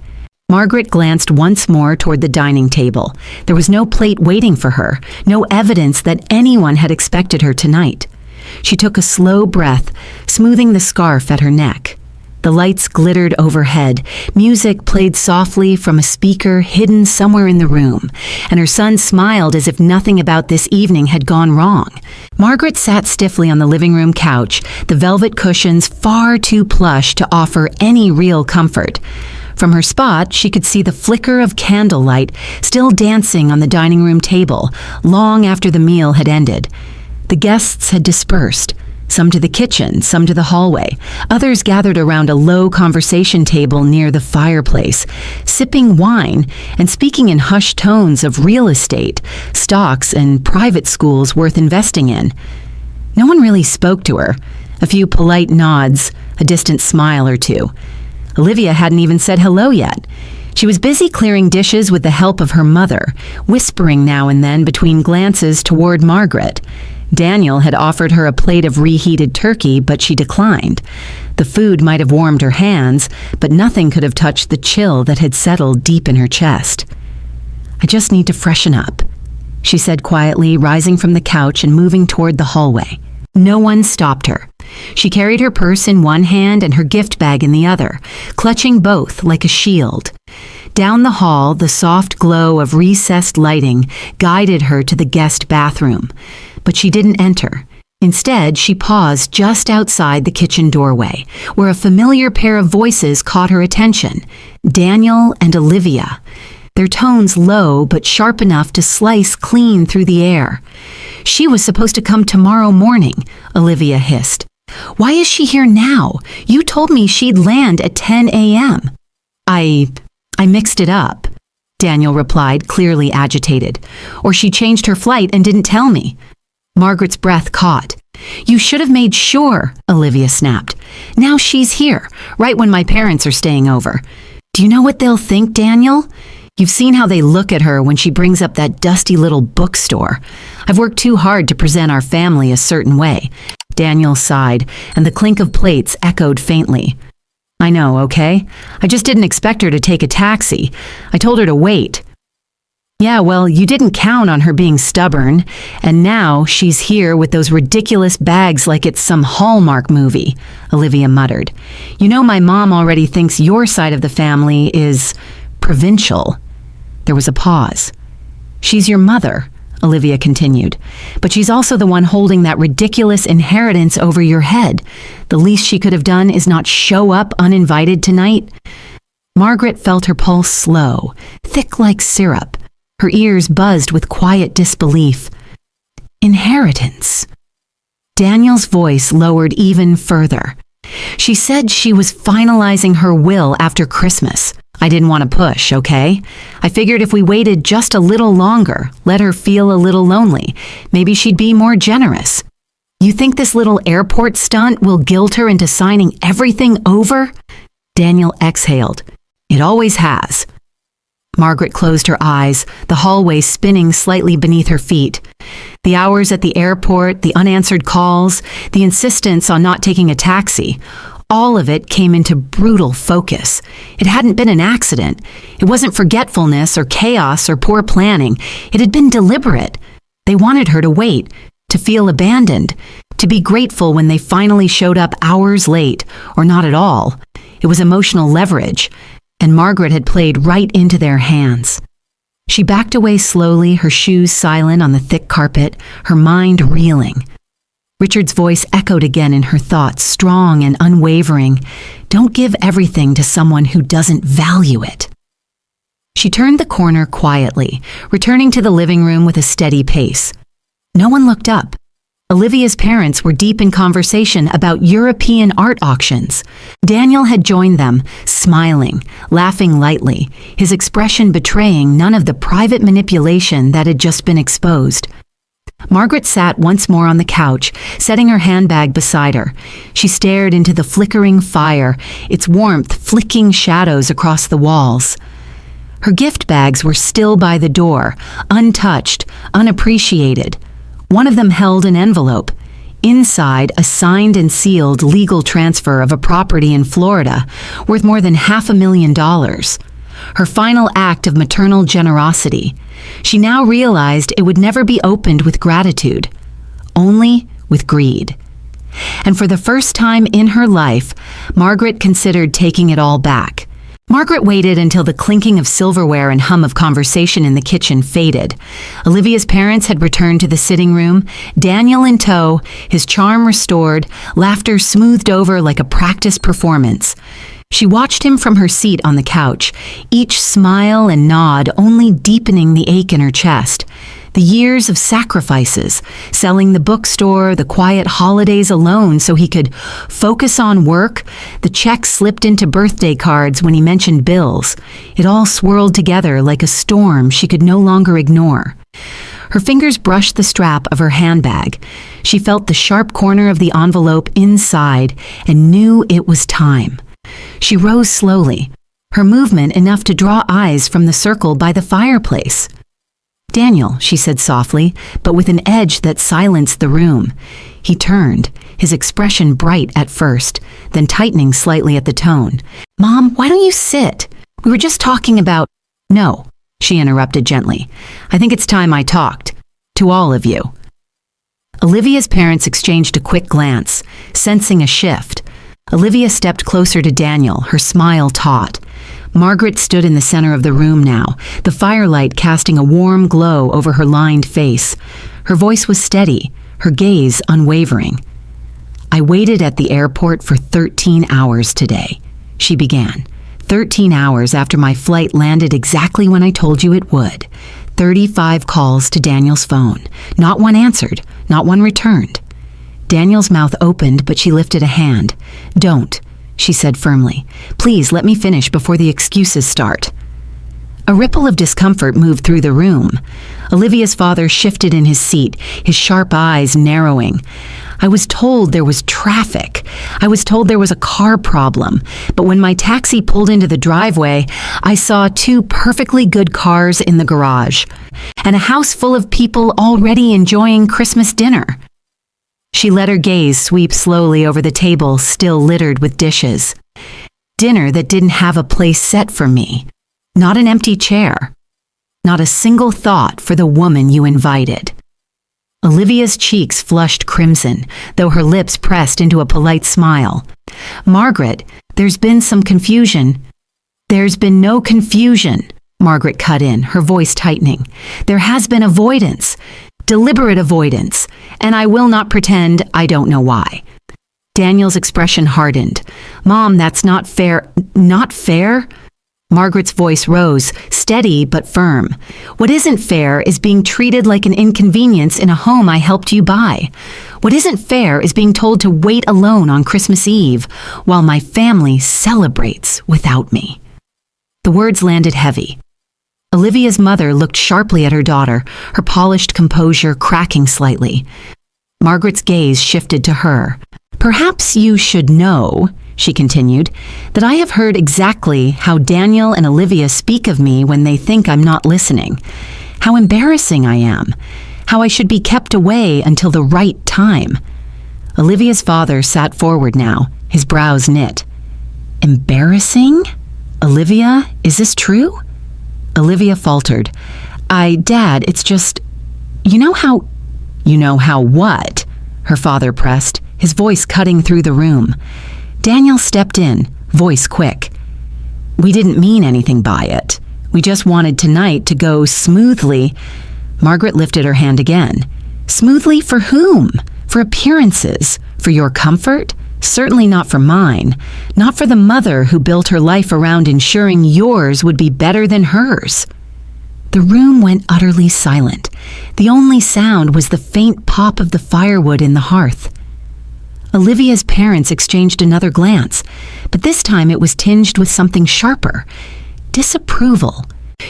Margaret glanced once more toward the dining table. There was no plate waiting for her, no evidence that anyone had expected her tonight. She took a slow breath, smoothing the scarf at her neck. The lights glittered overhead, music played softly from a speaker hidden somewhere in the room, and her son smiled as if nothing about this evening had gone wrong. Margaret sat stiffly on the living room couch, the velvet cushions far too plush to offer any real comfort. From her spot, she could see the flicker of candlelight still dancing on the dining room table, long after the meal had ended. The guests had dispersed, some to the kitchen, some to the hallway. Others gathered around a low conversation table near the fireplace, sipping wine and speaking in hushed tones of real estate, stocks, and private schools worth investing in. No one really spoke to her. A few polite nods, a distant smile or two. Olivia hadn't even said hello yet. She was busy clearing dishes with the help of her mother, whispering now and then between glances toward Margaret. Daniel had offered her a plate of reheated turkey, but she declined. The food might have warmed her hands, but nothing could have touched the chill that had settled deep in her chest. "I just need to freshen up," she said quietly, rising from the couch and moving toward the hallway. No one stopped her. She carried her purse in one hand and her gift bag in the other, clutching both like a shield. Down the hall, the soft glow of recessed lighting guided her to the guest bathroom. But she didn't enter. Instead, she paused just outside the kitchen doorway, where a familiar pair of voices caught her attention. Daniel and Olivia. Their tones low but sharp enough to slice clean through the air. "She was supposed to come tomorrow morning," Olivia hissed. "Why is she here now? You told me she'd land at 10 a.m. I mixed it up," Daniel replied, clearly agitated. "Or she changed her flight and didn't tell me." Margaret's breath caught. "You should have made sure," Olivia snapped. "Now she's here, right when my parents are staying over. Do you know what they'll think, Daniel? You've seen how they look at her when she brings up that dusty little bookstore. I've worked too hard to present our family a certain way." Daniel sighed, and the clink of plates echoed faintly. "I know, okay? I just didn't expect her to take a taxi. I told her to wait." "Yeah, well, you didn't count on her being stubborn, and now she's here with those ridiculous bags like it's some Hallmark movie," Olivia muttered. "You know my mom already thinks your side of the family is provincial." There was a pause. "She's your mother," Olivia continued, "but she's also the one holding that ridiculous inheritance over your head. The least she could have done is not show up uninvited tonight." Margaret felt her pulse slow, thick like syrup. Her ears buzzed with quiet disbelief. "Inheritance." Daniel's voice lowered even further. "She said she was finalizing her will after Christmas. I didn't want to push, okay? I figured if we waited just a little longer, let her feel a little lonely, maybe she'd be more generous. You think this little airport stunt will guilt her into signing everything over?" Daniel exhaled. "It always has." Margaret closed her eyes, the hallway spinning slightly beneath her feet. The hours at the airport, the unanswered calls, the insistence on not taking a taxi, all of it came into brutal focus. It hadn't been an accident. It wasn't forgetfulness or chaos or poor planning. It had been deliberate. They wanted her to wait, to feel abandoned, to be grateful when they finally showed up hours late, or not at all. It was emotional leverage, and Margaret had played right into their hands. She backed away slowly, her shoes silent on the thick carpet, her mind reeling. Richard's voice echoed again in her thoughts, strong and unwavering. "Don't give everything to someone who doesn't value it." She turned the corner quietly, returning to the living room with a steady pace. No one looked up. Olivia's parents were deep in conversation about European art auctions. Daniel had joined them, smiling, laughing lightly, his expression betraying none of the private manipulation that had just been exposed. Margaret sat once more on the couch, setting her handbag beside her. She stared into the flickering fire, its warmth flicking shadows across the walls. Her gift bags were still by the door, untouched, unappreciated. One of them held an envelope. Inside, a signed and sealed legal transfer of a property in Florida worth more than $500,000. Her final act of maternal generosity. She now realized it would never be opened with gratitude, only with greed. And for the first time in her life, Margaret considered taking it all back. Margaret waited until the clinking of silverware and hum of conversation in the kitchen faded. Olivia's parents had returned to the sitting room, Daniel in tow, his charm restored, laughter smoothed over like a practiced performance. She watched him from her seat on the couch, each smile and nod only deepening the ache in her chest. The years of sacrifices, selling the bookstore, the quiet holidays alone so he could focus on work, the checks slipped into birthday cards when he mentioned bills. It all swirled together like a storm she could no longer ignore. Her fingers brushed the strap of her handbag. She felt the sharp corner of the envelope inside and knew it was time. She rose slowly, her movement enough to draw eyes from the circle by the fireplace. "Daniel," she said softly, but with an edge that silenced the room. He turned, his expression bright at first, then tightening slightly at the tone. "Mom, why don't you sit? We were just talking about—" "No," she interrupted gently. "I think it's time I talked. To all of you." Olivia's parents exchanged a quick glance, sensing a shift. Olivia stepped closer to Daniel, her smile taut. Margaret stood in the center of the room now, the firelight casting a warm glow over her lined face. Her voice was steady, her gaze unwavering. "I waited at the airport for 13 hours today," she began. 13 hours after my flight landed exactly when I told you it would. 35 calls to Daniel's phone. Not one answered, not one returned. Daniel's mouth opened, but she lifted a hand. "Don't," she said firmly. "Please let me finish before the excuses start." A ripple of discomfort moved through the room. Olivia's father shifted in his seat, his sharp eyes narrowing. "I was told there was traffic. I was told there was a car problem. But when my taxi pulled into the driveway, I saw 2 perfectly good cars in the garage, and a house full of people already enjoying Christmas dinner." She let her gaze sweep slowly over the table still littered with dishes. Dinner that didn't have a place set for me. Not an empty chair. Not a single thought for the woman you invited. Olivia's cheeks flushed crimson, though her lips pressed into a polite smile. "Margaret, there's been some confusion." "There's been no confusion," Margaret cut in, her voice tightening. "There has been avoidance. Deliberate avoidance, and I will not pretend I don't know why." Daniel's expression hardened. "Mom, that's not fair." "Not fair?" Margaret's voice rose, steady but firm. "What isn't fair is being treated like an inconvenience in a home I helped you buy. What isn't fair is being told to wait alone on Christmas Eve while my family celebrates without me." The words landed heavy. Olivia's mother looked sharply at her daughter, her polished composure cracking slightly. Margaret's gaze shifted to her. "Perhaps you should know," she continued, "that I have heard exactly how Daniel and Olivia speak of me when they think I'm not listening. How embarrassing I am. How I should be kept away until the right time." Olivia's father sat forward now, his brows knit. "Embarrassing? Olivia, is this true?" Olivia faltered. Dad, it's just, you know how—" "You know how what?" her father pressed, his voice cutting through the room. Daniel stepped in, voice quick. "We didn't mean anything by it. We just wanted tonight to go smoothly." Margaret lifted her hand again. "Smoothly for whom? For appearances? For your comfort? Certainly not for mine. Not for the mother who built her life around ensuring yours would be better than hers." The room went utterly silent, The only sound was the faint pop of the firewood in the hearth. Olivia's parents exchanged another glance, but this time it was tinged with something sharper. Disapproval.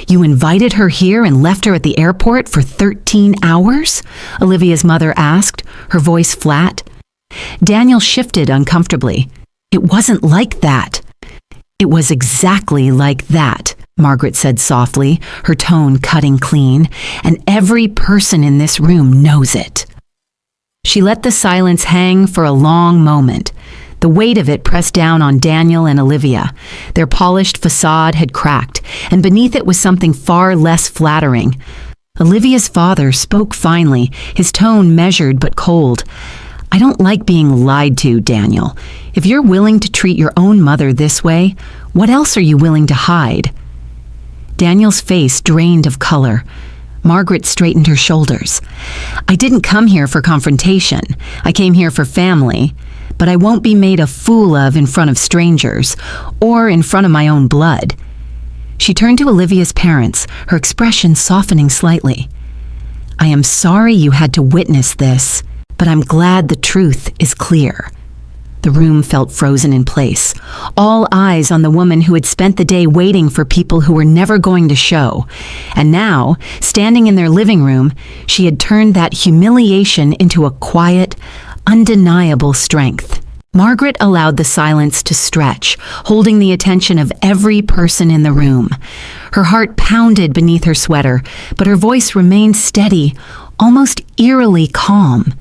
"You invited her here and left her at the airport for 13 hours?" Olivia's mother asked, her voice flat. Daniel shifted uncomfortably. "It wasn't like that." "It was exactly like that," Margaret said softly, her tone cutting clean, "and every person in this room knows it." She let the silence hang for a long moment. The weight of it pressed down on Daniel and Olivia. Their polished facade had cracked, and beneath it was something far less flattering. Olivia's father spoke finally, his tone measured but cold. "I don't like being lied to, Daniel. If you're willing to treat your own mother this way, what else are you willing to hide?" Daniel's face drained of color. Margaret straightened her shoulders. "I didn't come here for confrontation. I came here for family. But I won't be made a fool of in front of strangers, or in front of my own blood." She turned to Olivia's parents, her expression softening slightly. "I am sorry you had to witness this, but I'm glad the truth is clear." The room felt frozen in place, all eyes on the woman who had spent the day waiting for people who were never going to show. And now, standing in their living room, she had turned that humiliation into a quiet, undeniable strength. Margaret allowed the silence to stretch, holding the attention of every person in the room. Her heart pounded beneath her sweater, but her voice remained steady, almost eerily calm.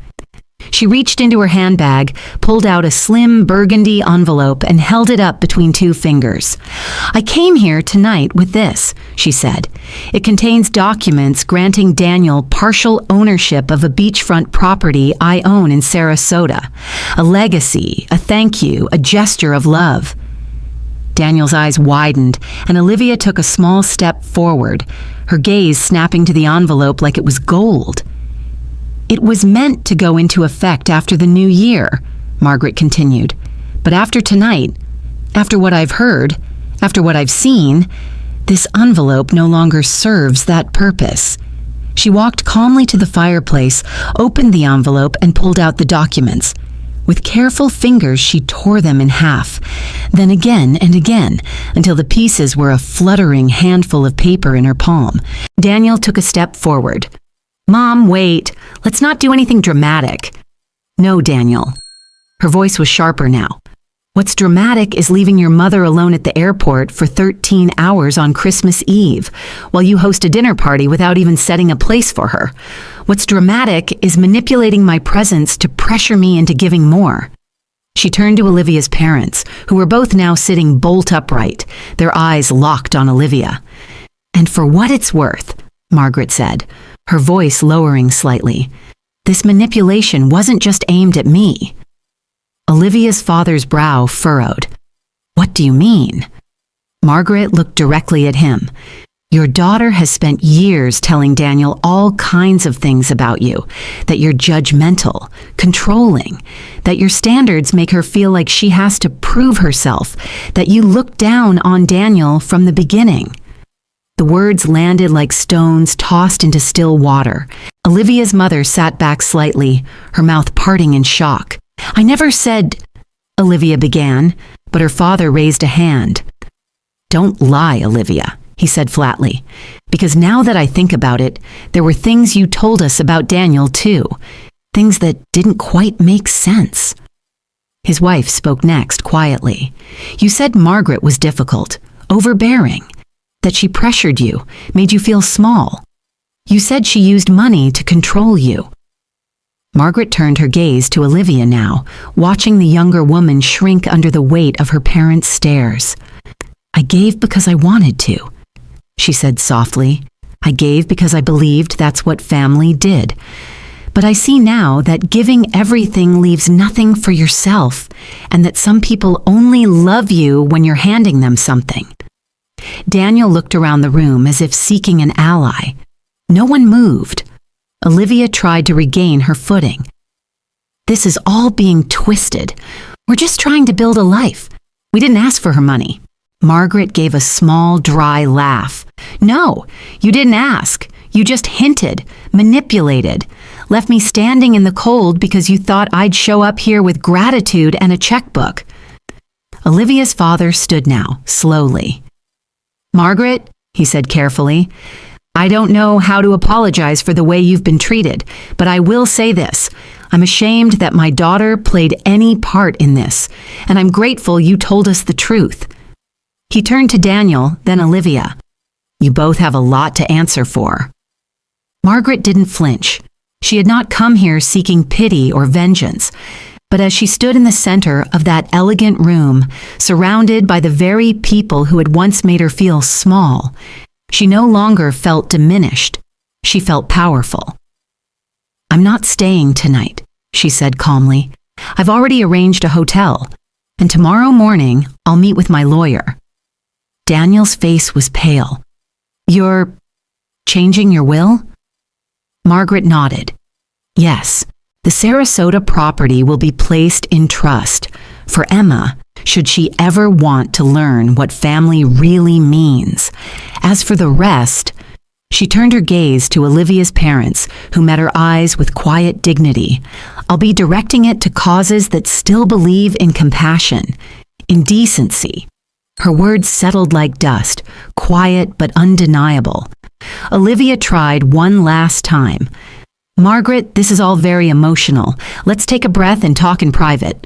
She reached into her handbag, pulled out a slim burgundy envelope, and held it up between two fingers. "I came here tonight with this," she said. "It contains documents granting Daniel partial ownership of a beachfront property I own in Sarasota. A legacy, a thank you, a gesture of love." Daniel's eyes widened, and Olivia took a small step forward, her gaze snapping to the envelope like it was gold. "It was meant to go into effect after the new year," Margaret continued. "But after tonight, after what I've heard, after what I've seen, this envelope no longer serves that purpose." She walked calmly to the fireplace, opened the envelope, and pulled out the documents. With careful fingers, she tore them in half, then again and again, until the pieces were a fluttering handful of paper in her palm. Daniel took a step forward. "Mom, wait. Let's not do anything dramatic." "No, Daniel." Her voice was sharper now. "What's dramatic is leaving your mother alone at the airport for 13 hours on Christmas Eve, while you host a dinner party without even setting a place for her. What's dramatic is manipulating my presence to pressure me into giving more." She turned to Olivia's parents, who were both now sitting bolt upright, their eyes locked on Olivia. "And for what it's worth," Margaret said, her voice lowering slightly, "this manipulation wasn't just aimed at me." Olivia's father's brow furrowed. "What do you mean?" Margaret looked directly at him. "Your daughter has spent years telling Daniel all kinds of things about you, that you're judgmental, controlling, that your standards make her feel like she has to prove herself, that you look down on Daniel from the beginning." The words landed like stones tossed into still water. Olivia's mother sat back slightly, her mouth parting in shock. "I never said," Olivia began, but her father raised a hand. "Don't lie, Olivia," he said flatly, "because now that I think about it, there were things you told us about Daniel too, things that didn't quite make sense." His wife spoke next quietly. "You said Margaret was difficult, overbearing, that she pressured you, made you feel small. You said she used money to control you." Margaret turned her gaze to Olivia now, watching the younger woman shrink under the weight of her parents' stares. "I gave because I wanted to," she said softly. "I gave because I believed that's what family did. But I see now that giving everything leaves nothing for yourself, and that some people only love you when you're handing them something." Daniel looked around the room as if seeking an ally. No one moved. Olivia tried to regain her footing. "This is all being twisted. We're just trying to build a life. We didn't ask for her money." Margaret gave a small, dry laugh. "No, you didn't ask. You just hinted, manipulated, left me standing in the cold because you thought I'd show up here with gratitude and a checkbook." Olivia's father stood now, slowly. "Margaret," he said carefully, "I don't know how to apologize for the way you've been treated, but I will say this. I'm ashamed that my daughter played any part in this, and I'm grateful you told us the truth." He turned to Daniel, then Olivia. "You both have a lot to answer for." Margaret didn't flinch. She had not come here seeking pity or vengeance, but as she stood in the center of that elegant room, surrounded by the very people who had once made her feel small, she no longer felt diminished. She felt powerful. "I'm not staying tonight," she said calmly. "I've already arranged a hotel, and tomorrow morning I'll meet with my lawyer." Daniel's face was pale. "You're changing your will?" Margaret nodded. "Yes, the Sarasota property will be placed in trust for Emma, should she ever want to learn what family really means. As for the rest," she turned her gaze to Olivia's parents, who met her eyes with quiet dignity, "I'll be directing it to causes that still believe in compassion, in decency." Her words settled like dust, quiet but undeniable. Olivia tried one last time. "Margaret, this is all very emotional. Let's take a breath and talk in private."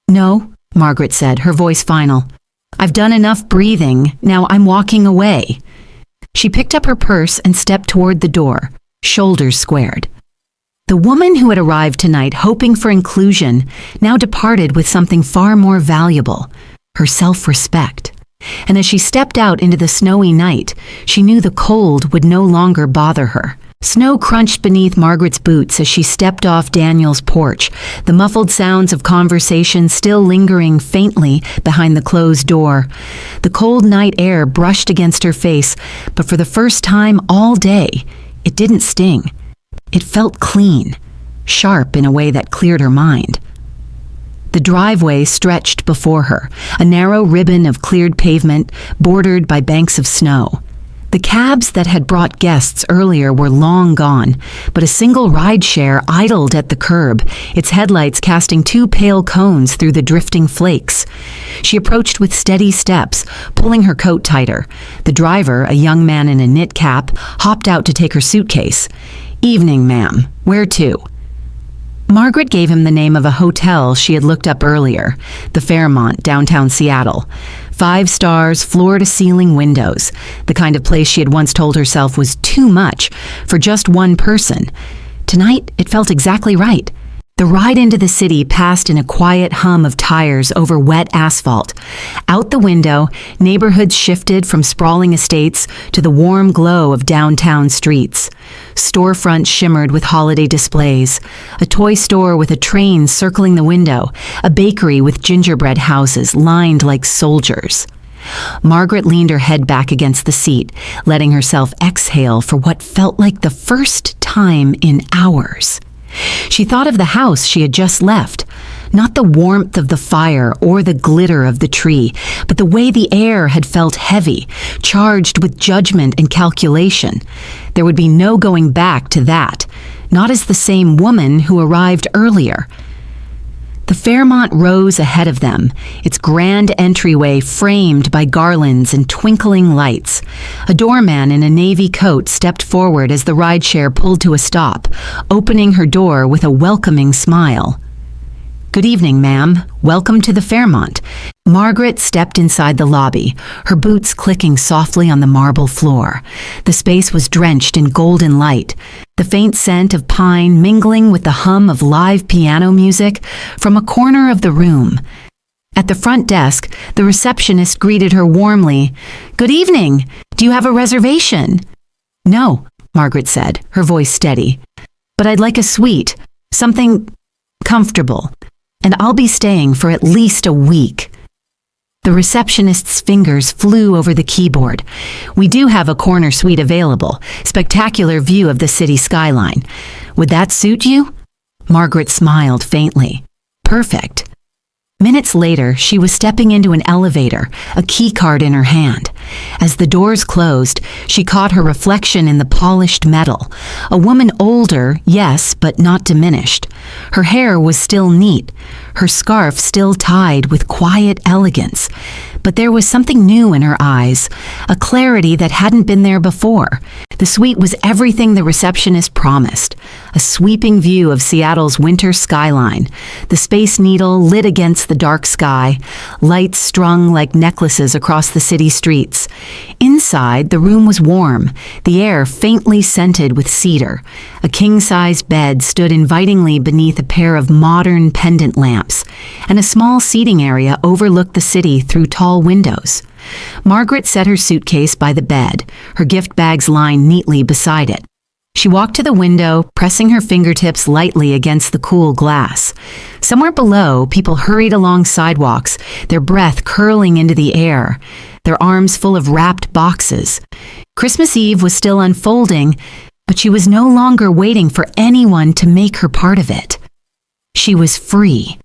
"No," Margaret said, her voice final. "I've done enough breathing. Now I'm walking away." She picked up her purse and stepped toward the door, shoulders squared. The woman who had arrived tonight hoping for inclusion now departed with something far more valuable, her self-respect. And as she stepped out into the snowy night, she knew the cold would no longer bother her. Snow crunched beneath Margaret's boots as she stepped off Daniel's porch, the muffled sounds of conversation still lingering faintly behind the closed door. The cold night air brushed against her face, but for the first time all day, it didn't sting. It felt clean, sharp in a way that cleared her mind. The driveway stretched before her, a narrow ribbon of cleared pavement bordered by banks of snow. The cabs that had brought guests earlier were long gone, but a single rideshare idled at the curb, its headlights casting two pale cones through the drifting flakes. She approached with steady steps, pulling her coat tighter. The driver, a young man in a knit cap, hopped out to take her suitcase. "Evening, ma'am. Where to?" Margaret gave him the name of a hotel she had looked up earlier, the Fairmont, downtown Seattle. 5 stars, floor-to-ceiling windows, the kind of place she had once told herself was too much for just one person. Tonight, it felt exactly right. The ride into the city passed in a quiet hum of tires over wet asphalt. Out the window, neighborhoods shifted from sprawling estates to the warm glow of downtown streets. Storefronts shimmered with holiday displays, a toy store with a train circling the window, a bakery with gingerbread houses lined like soldiers. Margaret leaned her head back against the seat, letting herself exhale for what felt like the first time in hours. She thought of the house she had just left, not the warmth of the fire or the glitter of the tree, but the way the air had felt heavy, charged with judgment and calculation. There would be no going back to that, not as the same woman who arrived earlier. The Fairmont rose ahead of them, its grand entryway framed by garlands and twinkling lights. A doorman in a navy coat stepped forward as the rideshare pulled to a stop, opening her door with a welcoming smile. "Good evening, ma'am. Welcome to the Fairmont." Margaret stepped inside the lobby, her boots clicking softly on the marble floor. The space was drenched in golden light, the faint scent of pine mingling with the hum of live piano music from a corner of the room. At the front desk, the receptionist greeted her warmly. "Good evening. Do you have a reservation?" "No," Margaret said, her voice steady. "But I'd like a suite, something comfortable. And I'll be staying for at least a week." The receptionist's fingers flew over the keyboard. "We do have a corner suite available, spectacular view of the city skyline. Would that suit you?" Margaret smiled faintly. "Perfect." Minutes later, she was stepping into an elevator, a key card in her hand. As the doors closed, she caught her reflection in the polished metal. A woman older, yes, but not diminished. Her hair was still neat, her scarf still tied with quiet elegance. But there was something new in her eyes, a clarity that hadn't been there before. The suite was everything the receptionist promised. A sweeping view of Seattle's winter skyline, the Space Needle lit against the dark sky, lights strung like necklaces across the city streets. Inside, the room was warm, the air faintly scented with cedar. A king-size bed stood invitingly beneath a pair of modern pendant lamps, and a small seating area overlooked the city through tall windows. Margaret set her suitcase by the bed, her gift bags lined neatly beside it. She walked to the window, pressing her fingertips lightly against the cool glass. Somewhere below, people hurried along sidewalks, their breath curling into the air, their arms full of wrapped boxes. Christmas Eve was still unfolding, but she was no longer waiting for anyone to make her part of it. She was free.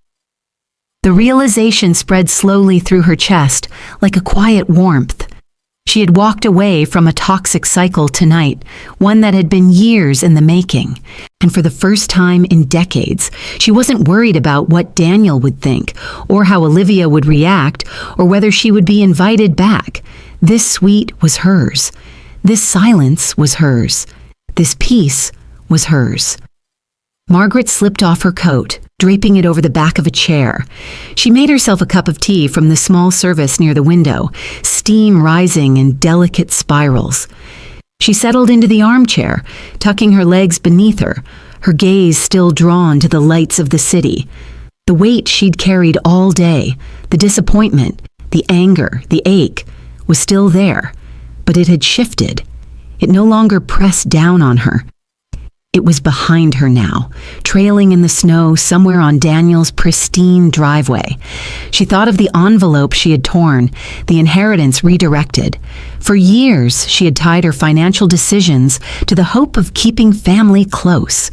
The realization spread slowly through her chest, like a quiet warmth. She had walked away from a toxic cycle tonight, one that had been years in the making. And for the first time in decades, she wasn't worried about what Daniel would think, or how Olivia would react, or whether she would be invited back. This suite was hers. This silence was hers. This peace was hers. Margaret slipped off her coat, draping it over the back of a chair. She made herself a cup of tea from the small service near the window, steam rising in delicate spirals. She settled into the armchair, tucking her legs beneath her, her gaze still drawn to the lights of the city. The weight she'd carried all day, the disappointment, the anger, the ache, was still there, but it had shifted. It no longer pressed down on her. It was behind her now, trailing in the snow somewhere on Daniel's pristine driveway. She thought of the envelope she had torn, the inheritance redirected. For years, she had tied her financial decisions to the hope of keeping family close.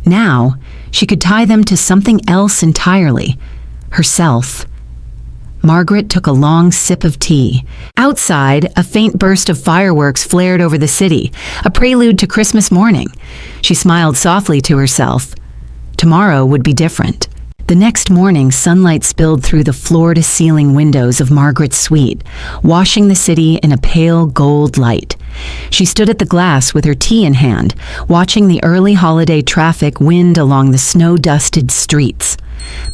Now, she could tie them to something else entirely, herself. Margaret took a long sip of tea. Outside, a faint burst of fireworks flared over the city, a prelude to Christmas morning. She smiled softly to herself. Tomorrow would be different. The next morning, sunlight spilled through the floor-to-ceiling windows of Margaret's suite, washing the city in a pale gold light. She stood at the glass with her tea in hand, watching the early holiday traffic wind along the snow-dusted streets.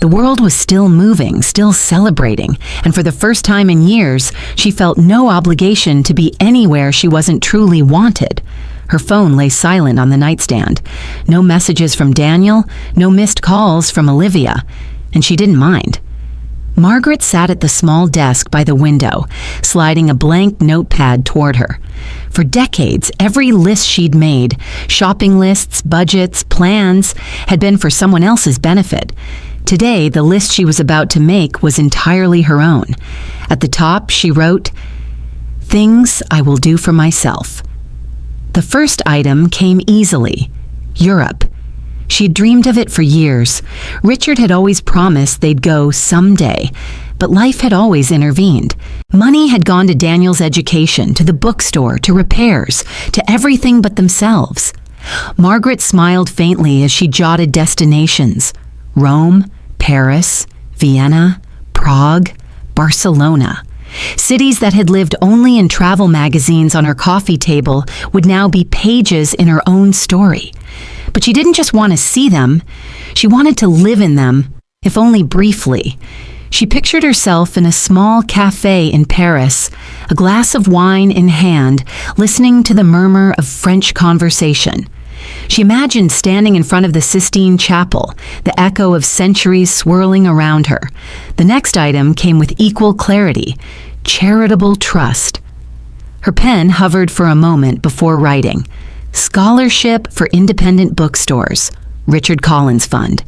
The world was still moving, still celebrating, and for the first time in years, she felt no obligation to be anywhere she wasn't truly wanted. Her phone lay silent on the nightstand. No messages from Daniel, no missed calls from Olivia, and she didn't mind. Margaret sat at the small desk by the window, sliding a blank notepad toward her. For decades, every list she'd made, shopping lists, budgets, plans, had been for someone else's benefit. Today, the list she was about to make was entirely her own. At the top, she wrote, "Things I will do for myself." The first item came easily: Europe. She'd dreamed of it for years. Richard had always promised they'd go someday, but life had always intervened. Money had gone to Daniel's education, to the bookstore, to repairs, to everything but themselves. Margaret smiled faintly as she jotted destinations: Rome, Paris, Vienna, Prague, Barcelona. Cities that had lived only in travel magazines on her coffee table would now be pages in her own story. But she didn't just want to see them, she wanted to live in them, if only briefly. She pictured herself in a small cafe in Paris, a glass of wine in hand, listening to the murmur of French conversation. She imagined standing in front of the Sistine Chapel, the echo of centuries swirling around her. The next item came with equal clarity: charitable trust. Her pen hovered for a moment before writing: Scholarship for Independent Bookstores, Richard Collins Fund.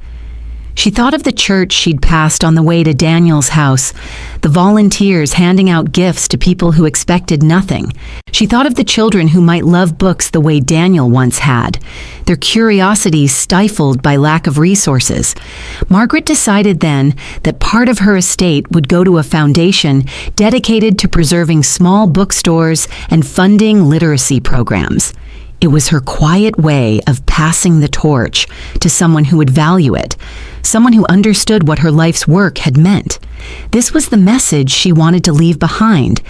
She thought of the church she'd passed on the way to Daniel's house, the volunteers handing out gifts to people who expected nothing. She thought of the children who might love books the way Daniel once had, their curiosity stifled by lack of resources. Margaret decided then that part of her estate would go to a foundation dedicated to preserving small bookstores and funding literacy programs. It was her quiet way of passing the torch to someone who would value it, someone who understood what her life's work had meant. This was the message she wanted to leave behind.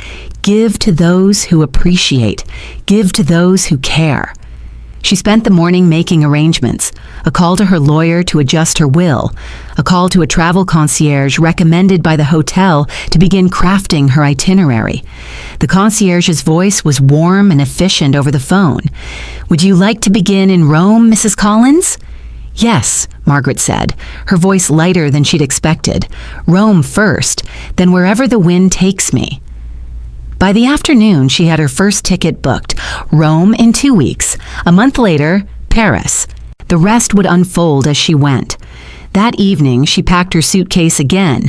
Give to those who appreciate. Give to those who care. She spent the morning making arrangements, a call to her lawyer to adjust her will, a call to a travel concierge recommended by the hotel to begin crafting her itinerary. The concierge's voice was warm and efficient over the phone. "Would you like to begin in Rome, Mrs. Collins?" "Yes," Margaret said, her voice lighter than she'd expected. "Rome first, then wherever the wind takes me." By the afternoon, she had her first ticket booked. Rome in 2 weeks. A month later, Paris. The rest would unfold as she went. That evening, she packed her suitcase again,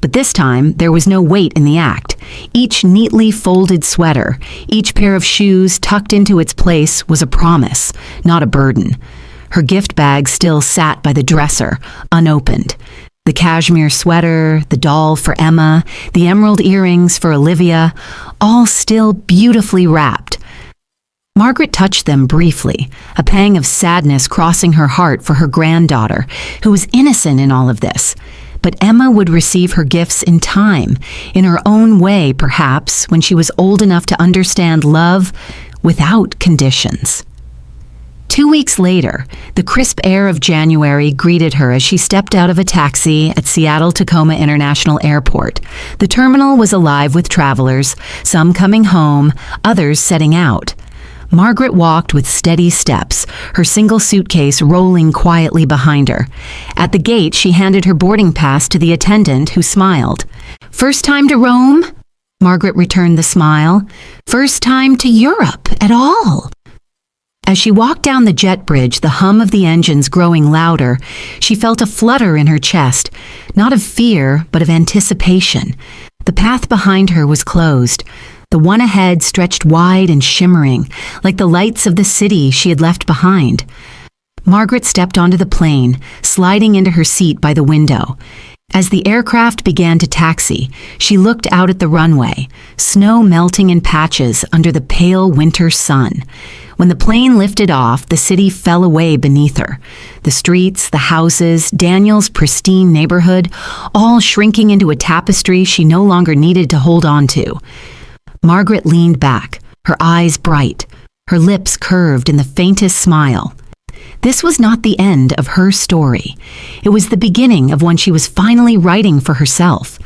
but this time there was no weight in the act. Each neatly folded sweater, each pair of shoes tucked into its place was a promise, not a burden. Her gift bag still sat by the dresser, unopened. The cashmere sweater, the doll for Emma, the emerald earrings for Olivia, all still beautifully wrapped. Margaret touched them briefly, a pang of sadness crossing her heart for her granddaughter, who was innocent in all of this. But Emma would receive her gifts in time, in her own way perhaps, when she was old enough to understand love without conditions. 2 weeks later, the crisp air of January greeted her as she stepped out of a taxi at Seattle-Tacoma International Airport. The terminal was alive with travelers, some coming home, others setting out. Margaret walked with steady steps, her single suitcase rolling quietly behind her. At the gate, she handed her boarding pass to the attendant, who smiled. "First time to Rome?" Margaret returned the smile. "First time to Europe at all?" As she walked down the jet bridge, the hum of the engines growing louder, she felt a flutter in her chest, not of fear, but of anticipation. The path behind her was closed. The one ahead stretched wide and shimmering, like the lights of the city she had left behind. Margaret stepped onto the plane, sliding into her seat by the window. As the aircraft began to taxi, she looked out at the runway, snow melting in patches under the pale winter sun. When the plane lifted off, the city fell away beneath her. The streets, the houses, Daniel's pristine neighborhood, all shrinking into a tapestry she no longer needed to hold on to. Margaret leaned back, her eyes bright, her lips curved in the faintest smile. This was not the end of her story. It was the beginning of one she was finally writing for herself.